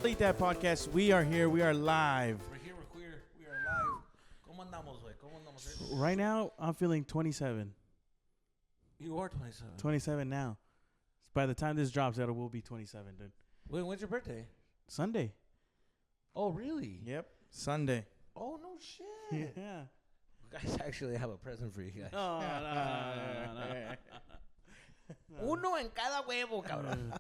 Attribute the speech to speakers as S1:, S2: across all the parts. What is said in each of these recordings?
S1: Delete That Podcast. We are here. We are live.
S2: We're here. We're queer. We are live. ¿Cómo andamos, güey? ¿Cómo andamos?
S1: Right now, I'm feeling 27.
S2: You are 27.
S1: 27 now. By the time this drops, that will be 27, dude.
S2: Wait, when's your birthday?
S1: Sunday.
S2: Oh, really?
S1: Yep. Sunday.
S2: Oh, no shit.
S1: Yeah.
S2: Guys, actually, I have a present for you guys.
S1: Oh, no.
S2: Uno en cada huevo, cabrón.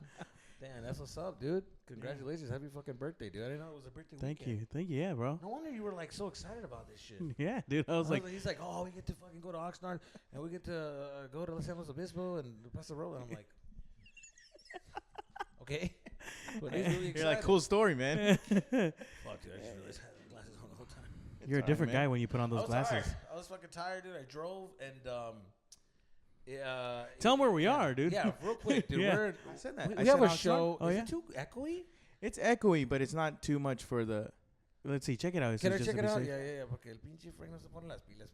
S2: Damn, that's what's up, dude. Congratulations. Happy fucking birthday, dude. I didn't know it was a birthday
S1: Thank
S2: weekend.
S1: you. Thank you. Yeah, bro.
S2: No wonder you were, like, so excited about this shit.
S1: Yeah, dude. I was like,
S2: he's like, oh, we get to fucking go to Oxnard, and we get to go to Los Angeles Obispo and Paso Robles. And I'm like, okay. But he's really excited.
S1: you're like, cool story, man.
S2: Fuck, dude. I just realized I had glasses on the whole time.
S1: You're a different guy when you put on those
S2: I was
S1: glasses.
S2: tired. I was fucking tired, dude. I drove and
S1: Tell them where we are, dude.
S2: Yeah, real quick, dude.
S1: Yeah.
S2: I
S1: said that.
S2: We have a show.
S1: Oh,
S2: Is
S1: yeah?
S2: it too echoey?
S1: It's echoey, but it's not too much for the... Let's see. Check it out.
S2: Can I check it out? Yeah. Porque el pinche Frank no se pone las pilas.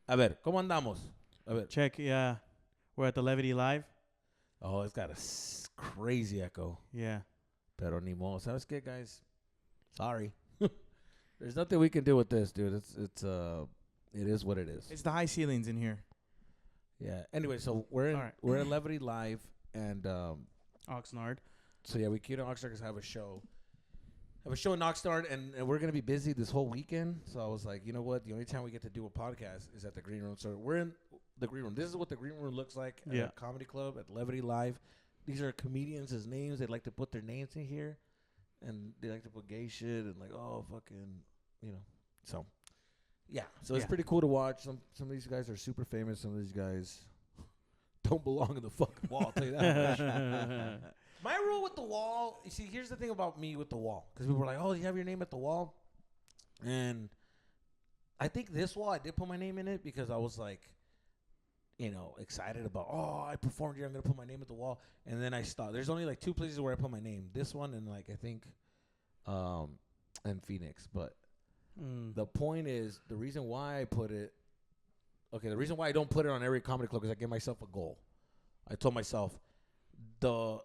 S2: A ver, ¿cómo andamos? A ver.
S1: Check. Yeah. We're at the Levity Live.
S2: Oh, it's got a crazy echo.
S1: Yeah.
S2: Pero ni modo. ¿Sabes qué, guys? Sorry. There's nothing we can do with this, dude. It is what it is.
S1: It's the high ceilings in here.
S2: Yeah. Anyway, so we're at Levity Live, and
S1: Oxnard.
S2: so yeah, we queued on Oxnard because I have a show. I have a show in Oxnard, and we're gonna be busy this whole weekend. So I was like, you know what? The only time we get to do a podcast is at the Green Room. So we're in the Green Room. This is what the Green Room looks like at a comedy club at Levity Live. These are comedians' names. They like to put their names in here, and they like to put gay shit and like, oh, fucking, you know. So. Yeah, so it's pretty cool to watch. Some of these guys are super famous. Some of these guys don't belong in the fucking wall. I'll tell you that. My rule with the wall, you see, here's the thing about me with the wall. Because people were like, oh, you have your name at the wall? And I think this wall, I did put my name in it because I was like, you know, excited about, oh, I performed here. I'm going to put my name at the wall. And then I stopped. There's only like two places where I put my name. This one and like I think and Phoenix. But the point is, the reason why I put it, the reason why I don't put it on every comedy club is I give myself a goal. I told myself, the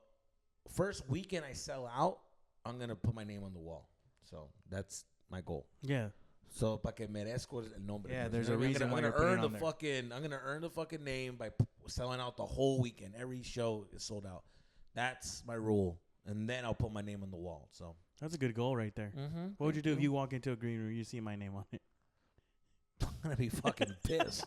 S2: first weekend I sell out, I'm going to put my name on the wall. So that's my goal.
S1: Yeah.
S2: So, para que merezco el nombre.
S1: Yeah, there's a reason why you're putting it on there.
S2: I'm going to earn the fucking name by selling out the whole weekend. Every show is sold out. That's my rule. And then I'll put my name on the wall. So
S1: that's a good goal right there.
S2: Mm-hmm.
S1: What would you do if you walk into a green room, you see my name on it?
S2: I'm gonna be fucking pissed.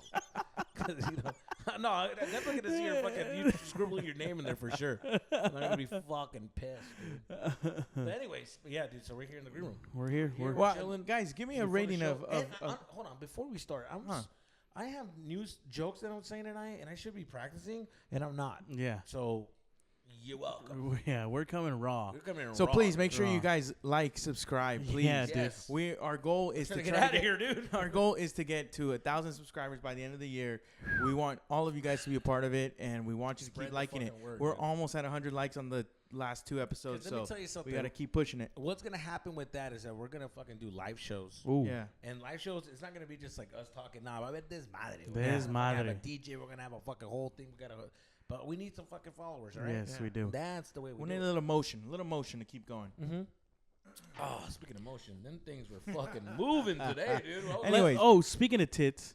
S2: No, I'm definitely gonna see you scribbling your name in there for sure. I'm gonna be fucking pissed, dude. But anyways, yeah, dude. So we're here in the green room.
S1: We're here. We're
S2: chilling.
S1: Guys, give me a rating of
S2: hold on, before we start, I have news jokes that I'm saying tonight, and I should be practicing, and I'm not.
S1: Yeah.
S2: So you're welcome.
S1: Yeah, we're coming raw.
S2: We're coming
S1: so
S2: raw.
S1: Please make sure you guys like, subscribe, please.
S2: Yeah, yes.
S1: dude. Our goal is to
S2: get out of here, dude.
S1: Our goal is to get to 1,000 subscribers by the end of the year. We want all of you guys to be a part of it, and we want you to keep liking it. We're almost at 100 likes on the last 2 episodes,
S2: let me tell you something.
S1: We got to keep pushing it.
S2: What's gonna happen with that is that we're gonna fucking do live shows.
S1: Ooh. Yeah.
S2: And live shows, it's not gonna be just like us talking. Nah, I bet this madre.
S1: This
S2: we're gonna have a
S1: madre.
S2: DJ. We're gonna have a fucking whole thing. But we need some fucking followers, all right?
S1: Yes, we do.
S2: That's the way we do
S1: need
S2: it.
S1: a little motion to keep going.
S2: Mm-hmm. Oh, speaking of motion, them things were fucking moving today, dude.
S1: Anyway, speaking of tits,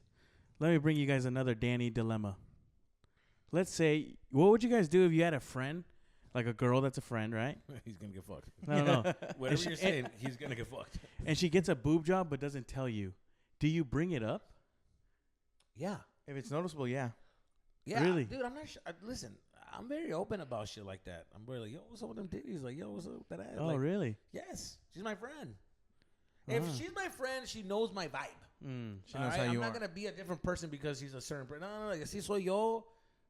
S1: let me bring you guys another Danny dilemma. Let's say, what would you guys do if you had a friend, like a girl that's a friend, right?
S2: He's gonna get fucked.
S1: No.
S2: Whatever you're saying, he's gonna get fucked.
S1: And she gets a boob job but doesn't tell you. Do you bring it up?
S2: Yeah.
S1: If it's noticeable, yeah.
S2: Yeah,
S1: really?
S2: Dude, I'm not sure. Listen, I'm very open about shit like that. I'm really like, yo, what's up with them titties? Like, yo, what's up with that ass?
S1: Oh,
S2: like,
S1: really?
S2: Yes. She's my friend. If she's my friend, she knows my vibe.
S1: She knows how you are.
S2: I'm not going to be a different person because she's a certain person. No. Like, así soy yo.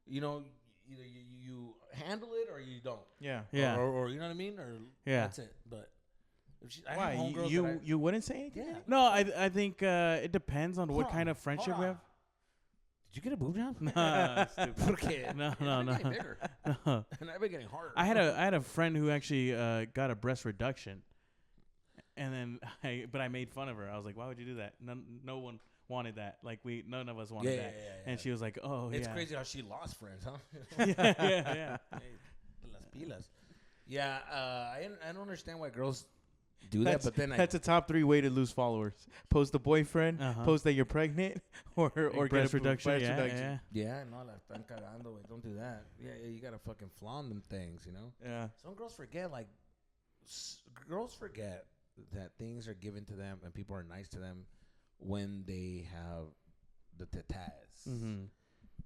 S2: You know, either you handle it or you don't.
S1: Yeah.
S2: Or you know what I mean? Or that's it. But if she,
S1: why? You wouldn't say anything?
S2: Yeah.
S1: No, I think it depends on what kind of friendship we have.
S2: Did you get a boob job?
S1: Nah, stupid. No.
S2: Getting bigger.
S1: No.
S2: And I've been getting harder.
S1: I had a friend who actually got a breast reduction, and then I made fun of her. I was like, "Why would you do that? No one wanted that. Like none of us wanted that."
S2: Yeah.
S1: And she was like, "Oh,
S2: it's crazy how she lost friends, huh?
S1: yeah.
S2: Hey, las pilas. Yeah, I don't understand why girls do that, but then
S3: that's a top 3 way to lose followers: post a boyfriend, post that you're pregnant, or
S1: breast
S3: get a
S1: reduction.
S3: breast
S1: Yeah,
S3: reduction.
S2: yeah, no, la están cagando, güey. Don't do that. Yeah, you gotta fucking flaunt them things, you know.
S3: Yeah.
S2: Some girls forget, like, girls forget that things are given to them and people are nice to them when they have the tetas.
S1: Mm-hmm.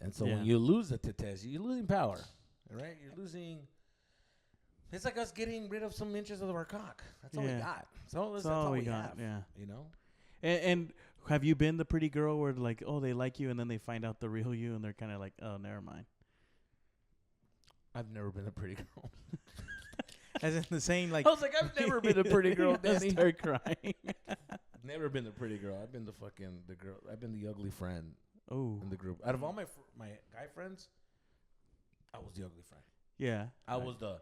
S2: And so when you lose the tetas, you're losing power, right? You're losing. It's like us getting rid of some inches of our cock. That's all we got. So that's all we got.
S1: Yeah.
S2: You know.
S1: And have you been the pretty girl where like, oh, they like you, and then they find out the real you, and they're kind of like, oh, never mind.
S2: I've never been a pretty girl.
S3: As in the saying, like,
S2: I was like, I've never been a pretty girl, Danny.
S1: Start crying.
S2: Never been the pretty girl. I've been the girl. I've been the ugly friend
S1: Oh.
S2: in the group. Out of all my guy friends, I was the ugly friend.
S1: Yeah.
S2: I was the.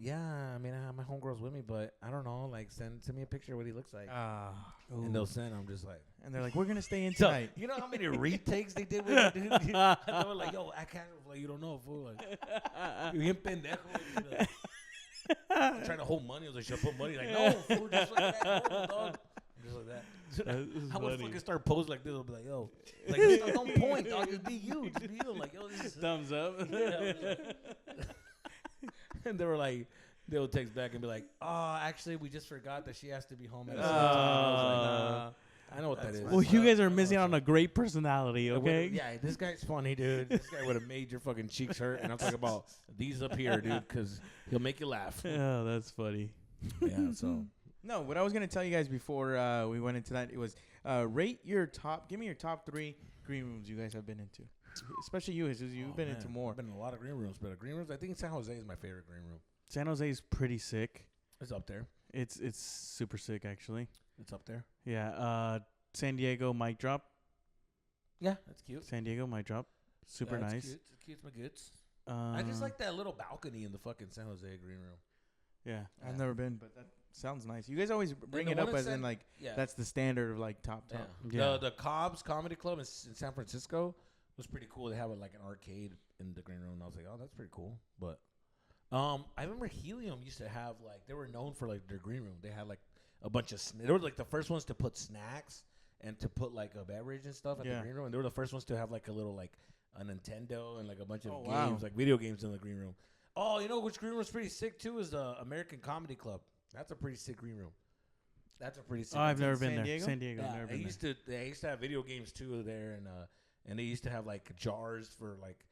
S2: Yeah. I mean, I have my homegirls with me, but I don't know. Like, send me a picture of what he looks like, and they'll send. I'm just like,
S3: and they're like, we're gonna stay in
S2: so,
S3: tonight.
S2: you know how many retakes they did with it, dude? They were like, yo, I can't. Like, you don't know, fool. Like, you bien pendejo. Like, I'm trying to hold money. I was like, should I put money? Like, no, fool, just like that, no, dog. Just like that. I would fucking start posing like this. I'll be like, yo, like, don't point, dog. Just be you. Just be you. I'm like, yo, this is
S1: Thumbs up.
S2: and they were like, they would text back and be like, oh, actually, we just forgot that she has to be home at I know what that is.
S1: Well, you guys are missing out on a great personality, okay?
S2: Yeah, this guy's funny, dude. This guy would have made your fucking cheeks hurt. And I'm talking about these up here, dude, because he'll make you laugh.
S1: Oh, that's funny.
S2: Yeah, so.
S3: No, what I was gonna tell you guys before we went into that, it was give me your top 3 green rooms you guys have been into. Especially you, Jesus. You've been into more.
S2: I've been in a lot of green rooms, but green rooms, I think San Jose is my favorite green room.
S1: San Jose is pretty sick.
S2: It's up there.
S1: It's super sick, actually.
S2: It's up there.
S1: Yeah. San Diego mic drop.
S2: Yeah, that's cute.
S1: San Diego mic drop. Super nice.
S2: Cute. It's cute. It's my goods. I just like that little balcony in the fucking San Jose green room.
S1: Yeah.
S3: I've never been, but that sounds nice. You guys always bring it up as in like that's the standard of like top.
S1: Yeah.
S2: The Cobb's Comedy Club in San Francisco was pretty cool. They have like an arcade in the green room, and I was like, oh, that's pretty cool. But I remember Helium used to have like, they were known for like their green room. They had like a bunch of they were like the first ones to put snacks and to put like a beverage and stuff at the green room. And they were the first ones to have like a little like a Nintendo and like a bunch of games, like video games in the green room. Oh, you know which green room's pretty sick too is the American Comedy Club. That's a pretty sick green room. That's a pretty sick.
S1: Oh, I've never
S3: San
S1: been there.
S3: Diego?
S1: San Diego.
S2: Yeah,
S1: Never been there.
S2: They used to have video games too there, and they used to have like jars for like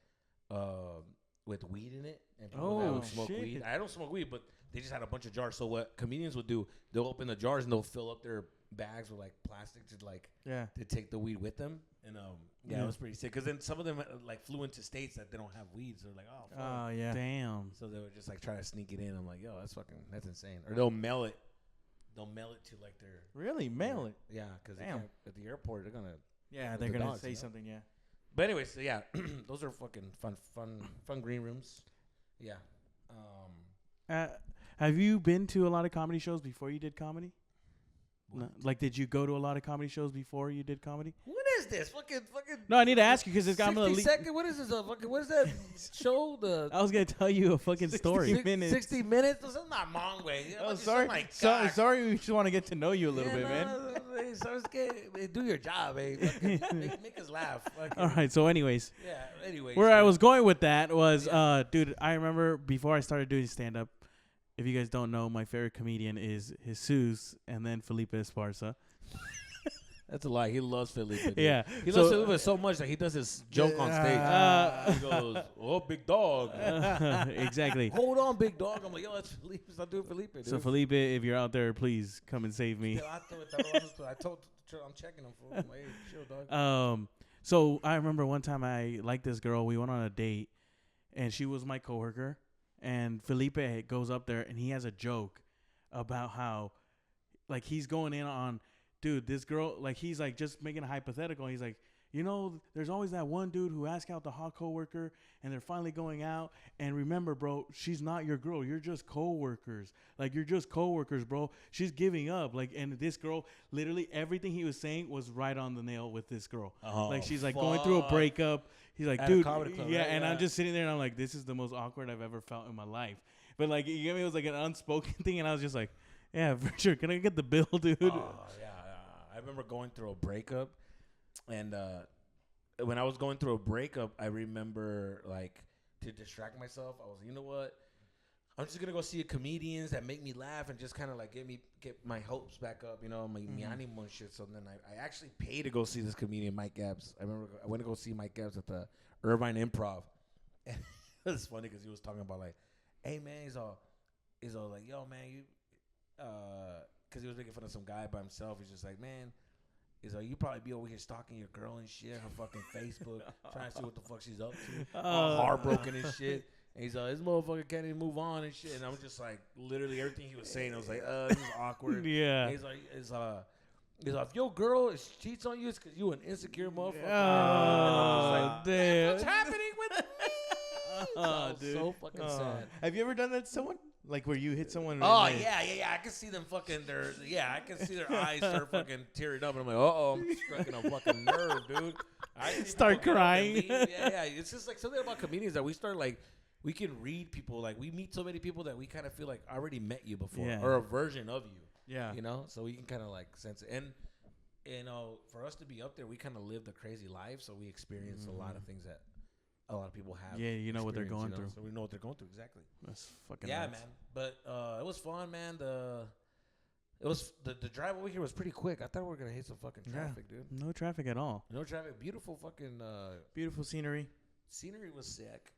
S2: with weed in it, and people that would smoke weed. I don't smoke weed, but they just had a bunch of jars. So what comedians would do, they'll open the jars and they'll fill up their bags with like plastic to like to take the weed with them, and it was pretty sick. Because then some of them like flew into states that they don't have weed, so they're like, oh, fuck.
S3: Yeah,
S1: damn.
S2: So they would just like try to sneak it in. I'm like, yo, that's insane. Or they'll mail it. They'll mail it to like their
S3: mail it.
S2: Yeah, because at the airport they're gonna
S3: they're gonna
S2: dogs,
S3: say something. Yeah.
S2: But anyways, so yeah, those are fucking fun green rooms. Yeah.
S1: Have you been to a lot of comedy shows before you did comedy? No, like, did you go to a lot of comedy shows before you did comedy?
S2: What is this? Fucking.
S1: No, I need to ask you because it's got
S2: 60 second. What is this? What is that show?
S1: I was gonna tell you a fucking story.
S2: 60 minutes. This is not long way.
S3: Oh, sorry. Sorry, we just want to get to know you a little bit, man.
S2: Do your job, eh? Make us laugh.
S1: All right. So, anyways.
S2: Yeah. Anyways.
S1: Where I was going with that was, dude, I remember before I started doing stand up. If you guys don't know, my favorite comedian is Jesus and then Felipe Esparza.
S2: That's a lie. He loves Felipe. Dude.
S1: Yeah.
S2: He loves Felipe so much that he does his joke on stage. He goes, oh, big dog.
S1: Exactly.
S2: Hold on, big dog. I'm like, yo, that's Felipe. Stop doing Felipe, dude.
S1: So, Felipe, if you're out there, please come and save me.
S2: I'm checking him for my chill, dog.
S1: So, I remember one time I liked this girl. We went on a date, and she was my coworker. And Felipe goes up there, and he has a joke about how, like, he's going in on, dude, this girl, like, he's, like, just making a hypothetical. He's like, you know, there's always that one dude who asks out the hot coworker, and they're finally going out. And remember, bro, she's not your girl. You're just coworkers. Like, you're just coworkers, bro. She's giving up. Like, and this girl, literally everything he was saying was right on the nail with this girl.
S2: Oh,
S1: like, she's like going through a breakup. He's like,
S2: At a
S1: dude,
S2: comedy club,
S1: yeah.
S2: right?
S1: And
S2: Yeah.
S1: I'm just sitting there, and I'm like, this is the most awkward I've ever felt in my life. But like, you get me? It was like an unspoken thing, and I was just like, yeah, for sure. Can I get the bill, dude?
S2: Oh, yeah. I remember going through a breakup, and when I was going through a breakup, I remember, like, to distract myself, I was like, you know what? I'm just gonna go see comedians that make me laugh and just kind of like get my hopes back up, you know, my animo and shit. So then I actually paid to go see this comedian, Mike Epps. I remember I went to go see Mike Epps at the Irvine Improv, and it was funny because he was talking about like, hey man, he's all like, yo man, you, because he was making fun of some guy by himself. He's just like, man, he's like, you probably be over here stalking your girl and shit, her fucking Facebook, trying to see what the fuck she's up to, all heartbroken and shit. And he's like, this motherfucker can't even move on and shit. And I'm just like, literally everything he was saying, I was like, this is awkward.
S1: Yeah.
S2: And he's like, if your girl cheats on you, it's because you an insecure motherfucker.
S1: Oh, damn.
S2: What's happening with me?
S1: Oh, dude.
S2: So fucking sad.
S3: Have you ever done that to someone? Like where you hit someone?
S2: Oh
S3: and they-
S2: yeah. I can see them fucking I can see their eyes start fucking tearing up, and I'm like, I'm striking a fucking nerve, dude. I see
S1: Start
S2: people get up and
S1: crying.
S2: leave. Yeah. It's just like something about comedians that we start like. We can read people, like we meet so many people that we kind of feel like I already met you before,
S1: Yeah.
S2: or a version of you.
S3: Yeah.
S2: You know, so we can kind of like sense it. And you know, for us to be up there, we kind of live the crazy life, so we experience a lot of things that a lot of people have.
S1: Yeah, you know what they're going through.
S2: So we know what they're going through exactly.
S1: That's fucking
S2: Yeah,
S1: nuts.
S2: man. But it was fun, man. The drive over here was pretty quick. I thought we were gonna hit some fucking traffic, dude.
S1: No traffic at all.
S2: No traffic. Beautiful fucking
S3: Beautiful scenery.
S2: scenery was sick.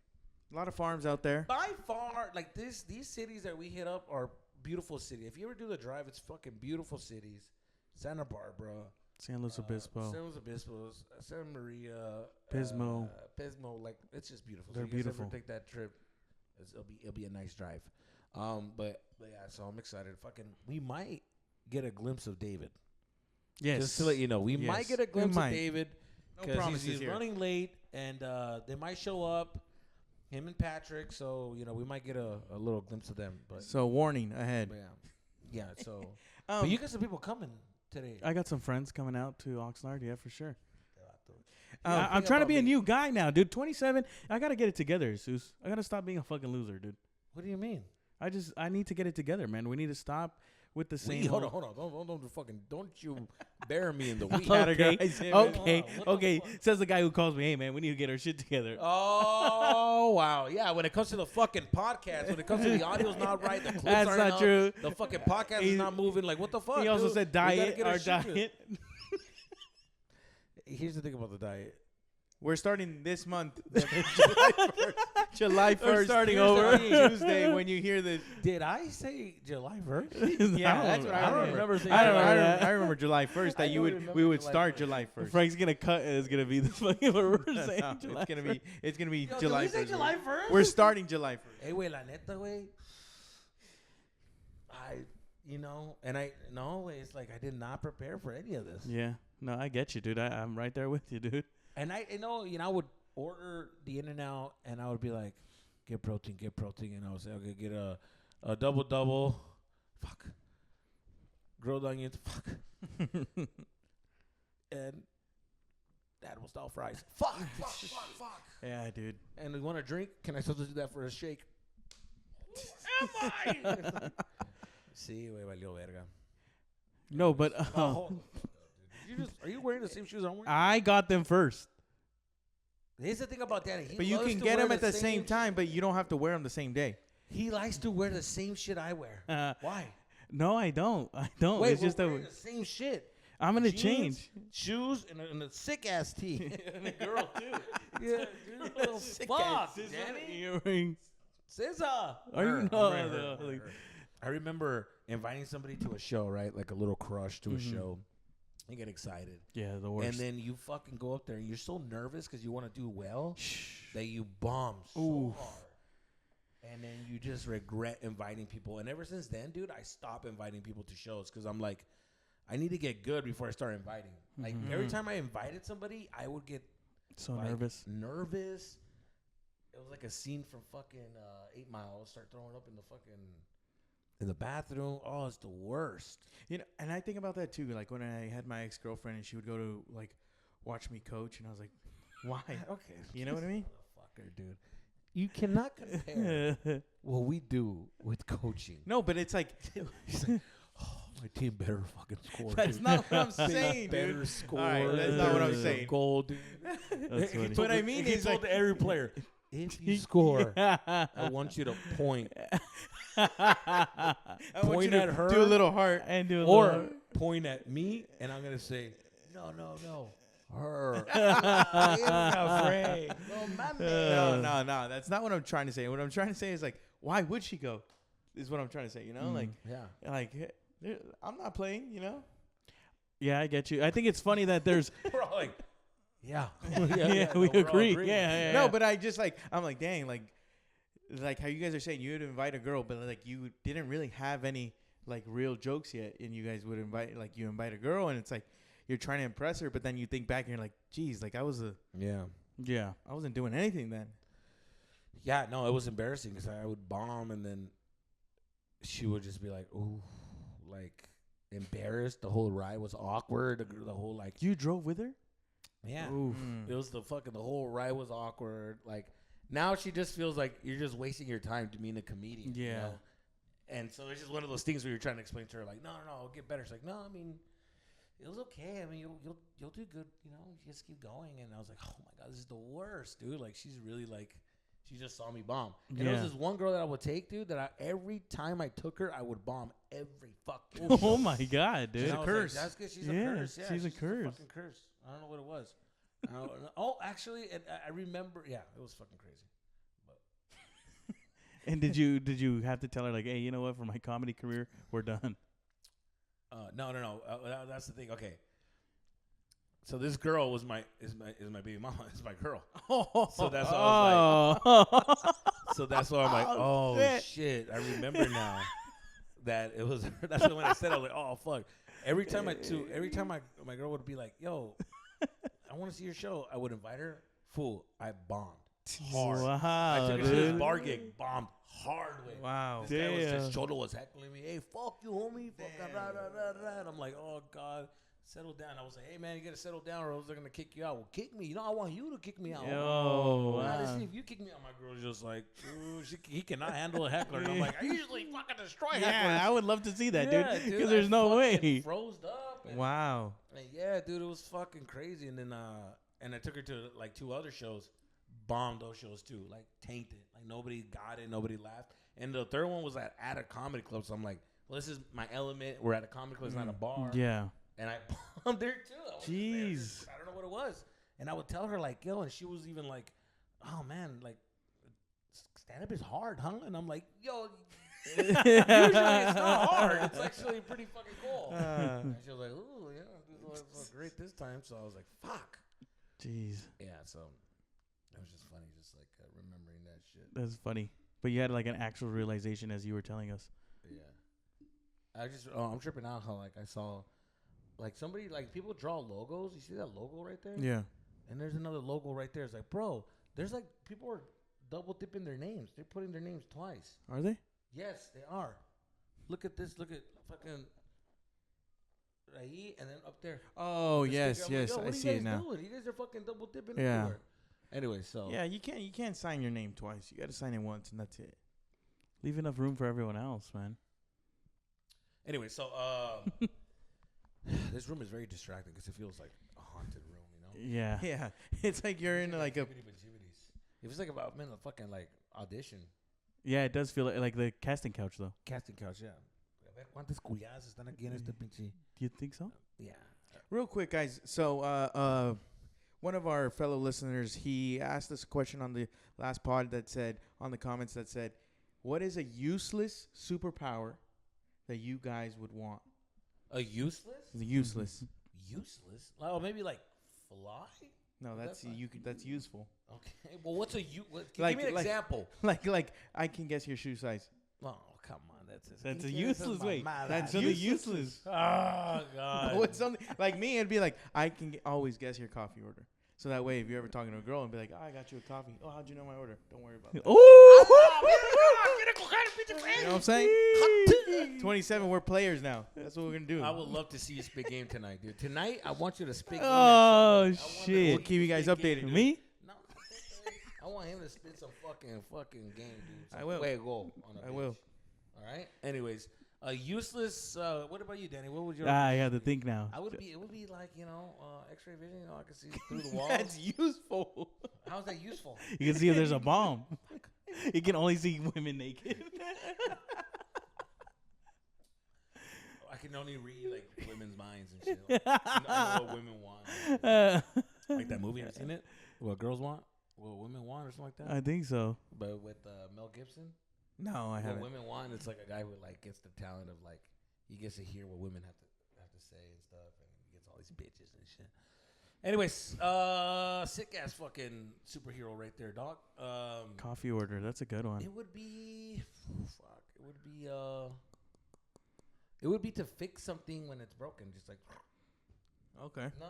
S3: A lot of farms out there.
S2: By far, like these cities that we hit up are beautiful cities. If you ever do the drive, it's fucking beautiful cities. Santa Barbara,
S1: San Luis Obispo.
S2: San Luis Obispo, Santa Maria,
S1: Pismo.
S2: Pismo. Like it's just beautiful.
S1: They're
S2: so you guys
S1: beautiful.
S2: ever take that trip, it'll be a nice drive. But yeah, so I'm excited. Fucking, we might get a glimpse of David.
S1: Yes.
S2: Just to let you know, we
S1: Yes.
S2: might get a glimpse of
S3: might.
S2: David
S3: No
S2: because
S3: promises
S2: he's
S3: here.
S2: running late, and they might show up. Him and Patrick, so you know we might get a little glimpse of them, but,
S3: So warning ahead.
S2: but yeah. So, but you got some people coming today.
S1: I got some friends coming out to Oxnard. Yeah, for sure.
S3: Um,
S1: I'm trying to be a new guy now, dude. 27. I gotta get it together, Jesus. I gotta stop being a fucking loser, dude.
S2: What do you mean?
S1: I need to get it together, man. We need to stop with the same.
S2: Hold on, don't you bury me in the weed.
S1: Okay,
S3: Categorize him.
S1: okay,
S2: What the
S1: okay.
S2: fuck?
S1: Says the guy who calls me, hey man, we need to get our shit together.
S2: Oh wow, yeah. When it comes to the fucking podcast, when it comes to the audio's not right, the clips
S1: That's
S2: aren't
S1: not
S2: up,
S1: true.
S2: The fucking podcast is not moving. Like what the fuck?
S1: He also
S2: dude?
S1: said
S2: We gotta
S1: diet,
S2: get
S1: our
S2: shit together.
S1: diet.
S2: Here's the thing about the diet.
S3: We're starting this month. July 1st. July 1st.
S1: starting
S3: Here's
S1: over.
S3: the Tuesday when you hear this.
S2: Did I say July 1st?
S3: Yeah, that's what I
S2: don't
S3: remember.
S2: remember saying
S3: I
S2: July
S3: remember,
S1: 1st.
S3: I remember July 1st
S2: I
S3: that you
S2: don't
S3: would
S2: remember
S3: we would
S2: July
S3: start
S2: 1st.
S3: July 1st.
S1: Frank's gonna cut and it's gonna be the fucking what we're saying.
S3: No,
S1: July
S3: it's gonna be
S2: Yo,
S3: July
S2: did we say
S3: 1st.
S2: July 1st?
S3: We're starting July 1st.
S2: Hey, wait, la neta, way. It's like I did not prepare for any of this.
S1: Yeah, no, I get you, dude. I'm right there with you, dude.
S2: And I would order the In-N-Out, and I would be like, get protein, and I would say, okay, get a double, fuck, grilled onions, fuck, and animal style fries, fuck.
S1: Yeah, dude.
S2: And you want a drink? Can I substitute that for a shake? Am I? Sí, güey, valió verga.
S1: No, but
S2: Are you wearing the same shoes I'm wearing?
S1: I got them first.
S2: Here's the thing about Danny. He
S3: But you
S2: loves
S3: can
S2: to
S3: get
S2: wear
S3: them at the same time, but you don't have to wear them the same day.
S2: He likes to wear the same shit I wear. Why?
S1: No, I don't. I don't.
S2: Wait,
S1: it's just
S2: we're
S1: that
S2: wearing the same shit.
S1: I'm gonna
S2: Jeans,
S1: change.
S2: shoes and a sick ass tee.
S1: And a girl too.
S2: Yeah, dude. Oh, fuck, Danny.
S1: Earrings.
S2: Scissor.
S1: Are you not?
S2: I remember inviting somebody to a show, right? Like a little crush to a show. You get excited.
S1: Yeah, the worst.
S2: And then you fucking go up there and you're so nervous because you want to do well that you bomb so
S1: Oof.
S2: hard. And then you just regret inviting people. And ever since then, dude, I stopped inviting people to shows because I'm like, I need to get good before I start inviting. Like every time I invited somebody, I would get
S1: So
S2: like,
S1: nervous.
S2: Nervous. It was like a scene from fucking 8 Mile. Start throwing up in the bathroom. Oh, it's the worst.
S3: You know, and I think about that too. Like when I had my ex-girlfriend and she would go to like watch me coach, and I was like, why?
S2: Okay.
S3: You know what I mean?
S2: Motherfucker, dude. You cannot compare what we do with coaching.
S3: No, but it's like,
S2: He's like, oh, my team better fucking score.
S3: that's
S2: dude.
S3: not what I'm saying,
S2: Better
S3: dude.
S2: score.
S3: All right, that's not what I'm
S2: There's a
S3: saying.
S2: Goal, dude.
S1: That's funny.
S3: What I mean
S2: he
S3: is
S2: told
S3: like,
S2: every player, if you score, I want you to point.
S3: I want
S2: Point
S3: you to
S2: at her
S3: do a little heart.
S1: And do a
S2: Or
S1: little-
S2: point at me, and I'm going to say, no, her.
S3: Afraid.
S2: No,
S3: No. That's not what I'm trying to say. What I'm trying to say is like, why would she go? Is what I'm trying to say. You know,
S2: Yeah.
S3: I'm not playing. You know.
S1: Yeah, I get you. I think it's funny that there's.
S2: We're all like, yeah.
S1: Yeah, we
S2: we're all
S1: agree.
S2: agreeing.
S1: Yeah.
S3: No, but I just like I'm like, dang, like how you guys are saying you would invite a girl, but like you didn't really have any like real jokes yet, and you guys would invite you invite a girl, and it's like you're trying to impress her, but then you think back and you're like, geez, like I wasn't doing anything then.
S2: Yeah, no, it was embarrassing because I would bomb, and then she would just be like, ooh, like embarrassed. The whole ride was awkward. The whole like,
S1: You drove with her?
S2: yeah.
S1: Oof.
S2: It was the whole ride was awkward. Like now she just feels like you're just wasting your time to meet a comedian.
S1: Yeah.
S2: You know? And so it's just one of those things where you're trying to explain to her like, no, I'll get better. She's like, no, I mean, it was okay. I mean, you'll do good. You know, just keep going. And I was like, oh my god, this is the worst, dude. Like she's really like, she just saw me bomb. And there was this one girl that I would take, dude. That every time I took her, I would bomb every fucking.
S1: Oh my god, dude.
S2: She's a curse. Like, that's good. She's a curse. Yeah,
S1: she's a curse.
S2: Fucking curse. I don't know what it was. Oh, actually, I remember. Yeah, it was fucking crazy.
S1: And did you have to tell her like, hey, you know what? For my comedy career, we're done.
S2: No. That's the thing. Okay. So this girl is my baby mama. Is my girl. So that's why I was like. So that's why I'm like, oh shit. I remember now that it was. That's when I said I was like, oh fuck. Every time my girl would be like, yo, I want to see your show. I would invite her. Fool, I bombed hard.
S1: Wow,
S2: I took her to
S1: dude.
S2: this bar gig, bombed hard with.
S3: Wow.
S2: This guy was
S1: Damn.
S2: just Cholo was heckling me. Hey, fuck you, homie. Fuck and I'm like, oh god, settle down. I was like, hey man, you gotta settle down, or else they're gonna kick you out. Well, kick me. You know, I want you to kick me out.
S1: Yo,
S2: Let's
S1: wow.
S2: see if you kick me out. My girl's just like, ooh, he cannot handle a heckler. And I'm like, I usually fucking destroy hecklers.
S1: Yeah, I would love to see that,
S2: Yeah,
S1: dude. Because there's no way.
S2: Froze up. And,
S3: Wow.
S2: and yeah, dude, it was fucking crazy. And then, and I took her to like 2 other shows. Bombed those shows too, like tanked it. Like nobody got it, nobody laughed. And the third one was at a comedy club. So I'm like, well, this is my element. We're at a comedy club, it's not a bar.
S1: Yeah.
S2: And I bombed there too.
S1: Jeez.
S2: I don't know what it was. And I would tell her like, yo, and she was even like, oh man, like stand up is hard, huh? And I'm like, yo, usually it's not hard. It's actually pretty fucking cool. And she was like, ooh, yeah, this was great this time. So I was like, fuck.
S1: Jeez.
S2: Yeah, so. It was just funny, just like remembering that shit.
S1: That's funny. But you had like an actual realization as you were telling us.
S2: Yeah. I'm tripping out how like I saw like somebody like people draw logos. You see that logo right there?
S1: Yeah.
S2: And there's another logo right there. It's like, bro, there's like people are double dipping their names. They're putting their names twice.
S1: Are they?
S2: Yes, they are. Look at this. Look at fucking right and then up there.
S3: Oh,
S2: The
S3: yes,
S2: sticker. I'm like,
S3: yes.
S2: yo,
S3: I
S2: what
S3: see
S2: are
S3: it
S2: you guys
S3: now.
S2: doing? You guys are fucking double dipping
S3: Yeah.
S2: everywhere. Anyway, so
S3: Yeah, you can't sign your name twice. You got to sign it once, and that's it.
S1: Leave enough room for everyone else, man.
S2: Anyway, so this room is very distracting because it feels like a haunted room, you know.
S1: Yeah.
S3: Yeah, it's like you're in like a.
S2: If it's like about a fucking like audition
S1: Yeah, it does feel like the casting couch, though.
S2: casting couch, yeah. A ver cuántas cuyadas están aquí en este pinche.
S1: Do you think so?
S2: Yeah.
S3: Real quick, guys. So, one of our fellow listeners, he asked us a question on the last pod that said, on the comments that said, what is a useless superpower that you guys would want?
S2: A useless?
S3: Useless.
S2: Useless? Oh, maybe like fly?
S3: No, that's
S2: That's not-
S3: that's useful.
S2: Okay. Well, what's a
S3: Like-
S2: give me an
S3: like-
S2: example.
S3: Like I can guess your shoe size.
S2: Oh, come on.
S1: That's a useless way. That's
S3: Useless.
S1: really useless.
S2: Oh God.
S3: What's something like me? It'd be like I can always guess your coffee order. So that way, if you're ever talking to a girl and be like, "Oh, I got you a coffee." Oh, how'd you know my order? Don't worry about that.
S1: Oh.
S3: You know what I'm saying? 27. We're players now. That's what we're gonna do.
S2: I would love to see you spit game tonight, dude. Tonight, I want you to spit game.
S1: Oh
S3: We'll
S1: shit.
S3: keep you guys updated. Dude.
S1: Me?
S2: No, I want him to spit some fucking game, dude. Some
S3: I will.
S2: Fuego on a
S3: I
S2: bitch.
S3: will.
S2: All right. Anyways, a useless. What about you, Danny? What would your?
S1: I have to think now.
S2: It would be like X-ray vision. I can see through the walls.
S3: That's useful.
S2: How's that useful?
S1: You can see if there's a bomb. You can only see women naked.
S2: I can only read like women's minds and shit. I know what women want. Like that movie, have you seen it? What girls want, what women want, or something like that.
S1: I think so.
S2: But with Mel Gibson,
S3: No, I
S2: what
S3: haven't.
S2: women want, it's like a guy who like gets the talent of like he gets to hear what women have to say and stuff, and he gets all these bitches and shit. Anyways, sick ass fucking superhero right there, dog.
S1: Coffee order. That's a good one.
S2: It would be, fuck. It would be to fix something when it's broken, just like.
S3: Okay.
S2: No,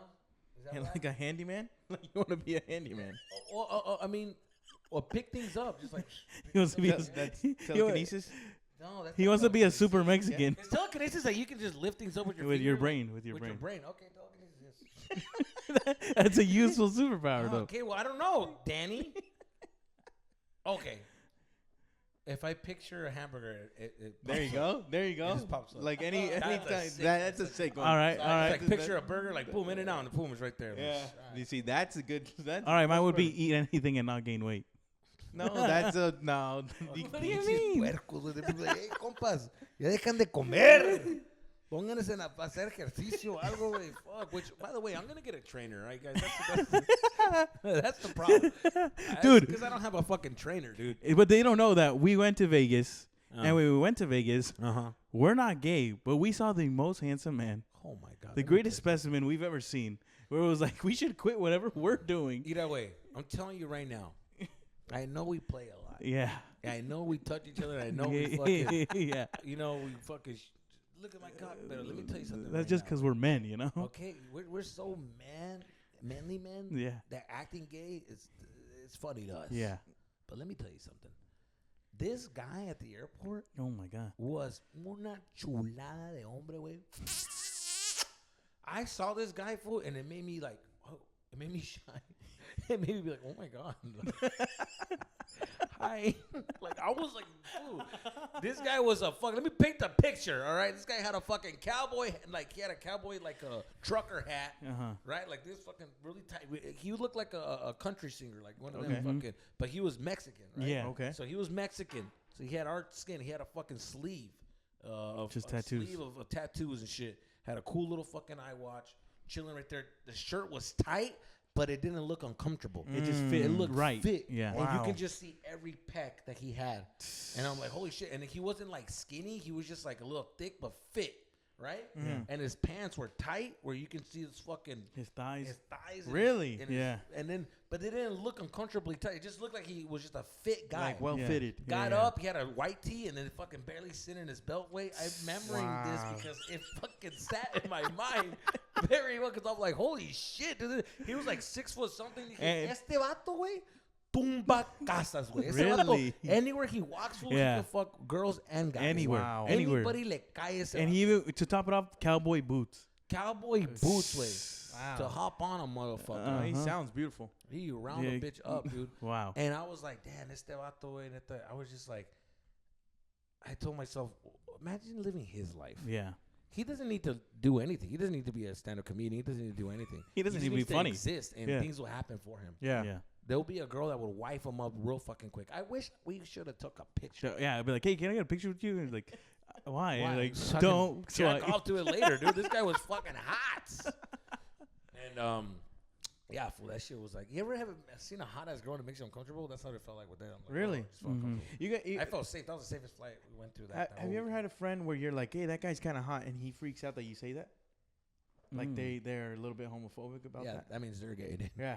S2: is that
S3: And
S2: right?
S3: like a handyman? Like you want to be a handyman?
S2: I mean, or pick things up, just like.
S1: He wants to be.
S3: That's telekinesis.
S2: No, that's
S1: He
S2: not
S1: wants to be a
S2: telekinesis.
S1: super Mexican
S2: It's telekinesis that you can just lift things up with your
S1: with your
S2: finger,
S1: brain. With your
S2: with
S1: brain.
S2: your brain. Okay, telekinesis. Yes.
S1: That's a useful superpower, though.
S2: Okay, well I don't know, Danny. Okay. If I picture a hamburger, it
S3: There you go. There you
S2: It
S3: go.
S2: just pops up.
S3: Like any
S2: That's a
S3: time.
S2: sick-
S3: That's a sick one.
S1: All right, all right.
S2: Like picture a burger, like boom, in and out, and the boom is right there.
S3: Yeah. You see, that's a good. That's
S1: All right, mine would be
S3: perfect.
S1: eat anything and not gain weight.
S3: No, that's a no.
S1: What do you mean?
S2: Puercos, güey. Hey, compas, ya dejan de comer. Pónganse a hacer ejercicio, algo, güey. Fuck. Which, by the way, I'm gonna get a trainer, right, guys? That's the problem,
S1: Dude.
S2: Because I don't have a fucking trainer, dude.
S1: But they don't know that we went to Vegas, and when we went to Vegas,
S2: Uh-huh.
S1: we're not gay, but we saw the most handsome man,
S2: Oh my god.
S1: the greatest specimen we've ever seen. Where it was like, we should quit whatever we're doing.
S2: Either way, I'm telling you right now. I know we play a lot.
S1: Yeah.
S2: I know we touch each other. I know we fucking.
S1: Yeah.
S2: You know we fucking. Look at my cock better. Let me tell you something.
S1: That's
S2: right
S1: just
S2: now.
S1: because we're men, you know?
S2: Okay, we're so manly men.
S1: Yeah.
S2: That acting gay is it's funny to us.
S1: Yeah.
S2: But let me tell you something. This guy at the airport
S1: Oh, my God.
S2: was una chulada de hombre, güey. I saw this guy, fool, and it made me like, oh, it made me shy. It made me be like, oh my god. Hi. Like I was like, fool. This guy was a fuck. Let me paint the picture, all right? This guy had a fucking cowboy, like he had a cowboy like a trucker hat, right? Like this fucking really tight. He looked like a country singer, like one of them fucking. But he was Mexican, right?
S1: Yeah.
S3: Okay.
S2: So he was Mexican. So he had our skin. He had a fucking sleeve of
S1: Just
S2: a
S1: tattoos.
S2: sleeve of tattoos and shit. Had a cool little fucking eye watch, chilling right there. The shirt was tight, but it didn't look uncomfortable.
S1: It just fit
S2: It looked
S1: right.
S2: fit.
S1: Yeah.
S2: And you
S3: Wow.
S2: can just see every peck that he had. And I'm like, holy shit. And he wasn't like skinny. He was just like a little thick, but fit. Right?
S1: Yeah.
S2: And his pants were tight where you can see his fucking
S1: His thighs.
S2: and
S3: Really?
S2: and
S1: Yeah.
S2: and then, but it didn't look uncomfortably tight. It just looked like he was just a fit guy.
S3: Like well
S1: Yeah.
S3: fitted.
S2: Got
S1: Yeah.
S2: up, he had a white tee, and then fucking barely sitting in his beltway. I'm remembering
S3: Wow.
S2: this because it fucking sat in my mind very well. Because I'm like, holy shit, dude. He was like 6 foot something. Dije,
S3: And-
S2: este vato, güey, tumba casas, güey. Ese
S1: Really?
S2: vato, anywhere he walks, fool,
S1: Yeah.
S2: he can fuck girls and guys.
S1: Anywhere.
S3: Wow.
S1: Anywhere.
S2: Anybody le cae ese
S1: And
S2: vato.
S1: he even, to top it off, cowboy boots.
S2: Cowboy boots, way.
S3: Wow.
S2: To hop on a motherfucker.
S3: He
S1: Uh-huh.
S3: sounds beautiful.
S2: He round
S1: Yeah.
S2: a bitch up, dude.
S1: Wow.
S2: And I was like, damn, este vato, güey, neta. I was just like, I told myself, imagine living his life.
S1: Yeah.
S2: He doesn't need to do anything. He doesn't need to be a stand-up comedian. He doesn't need to do anything.
S1: He doesn't
S2: just
S1: need to be
S2: needs
S1: funny.
S2: Exist, and
S1: Yeah.
S2: things will happen for him.
S1: Yeah.
S2: There'll be a girl that will wife him up real fucking quick. I wish we should have took a picture.
S1: So, yeah, I'd be like, hey, can I get a picture with you? And like, why? And
S2: Why?
S1: like,
S2: So I
S1: don't.
S2: can
S1: So
S2: jack
S1: I-
S2: off to it later, dude. This guy was fucking hot. And yeah, fool, that shit was like. You ever have seen a hot ass girl that makes you uncomfortable? That's how it felt like with them. Like,
S3: Really?
S2: oh, I just felt uncomfortable.
S3: I
S2: I felt safe. That was the safest flight we went through. That.
S3: have you ever had a friend where you're like, hey, that guy's kind of hot, and he freaks out that you say that? Like
S1: Mm.
S3: they're a little bit homophobic about
S2: Yeah,
S3: that.
S2: that means they're gay, dude.
S3: Yeah.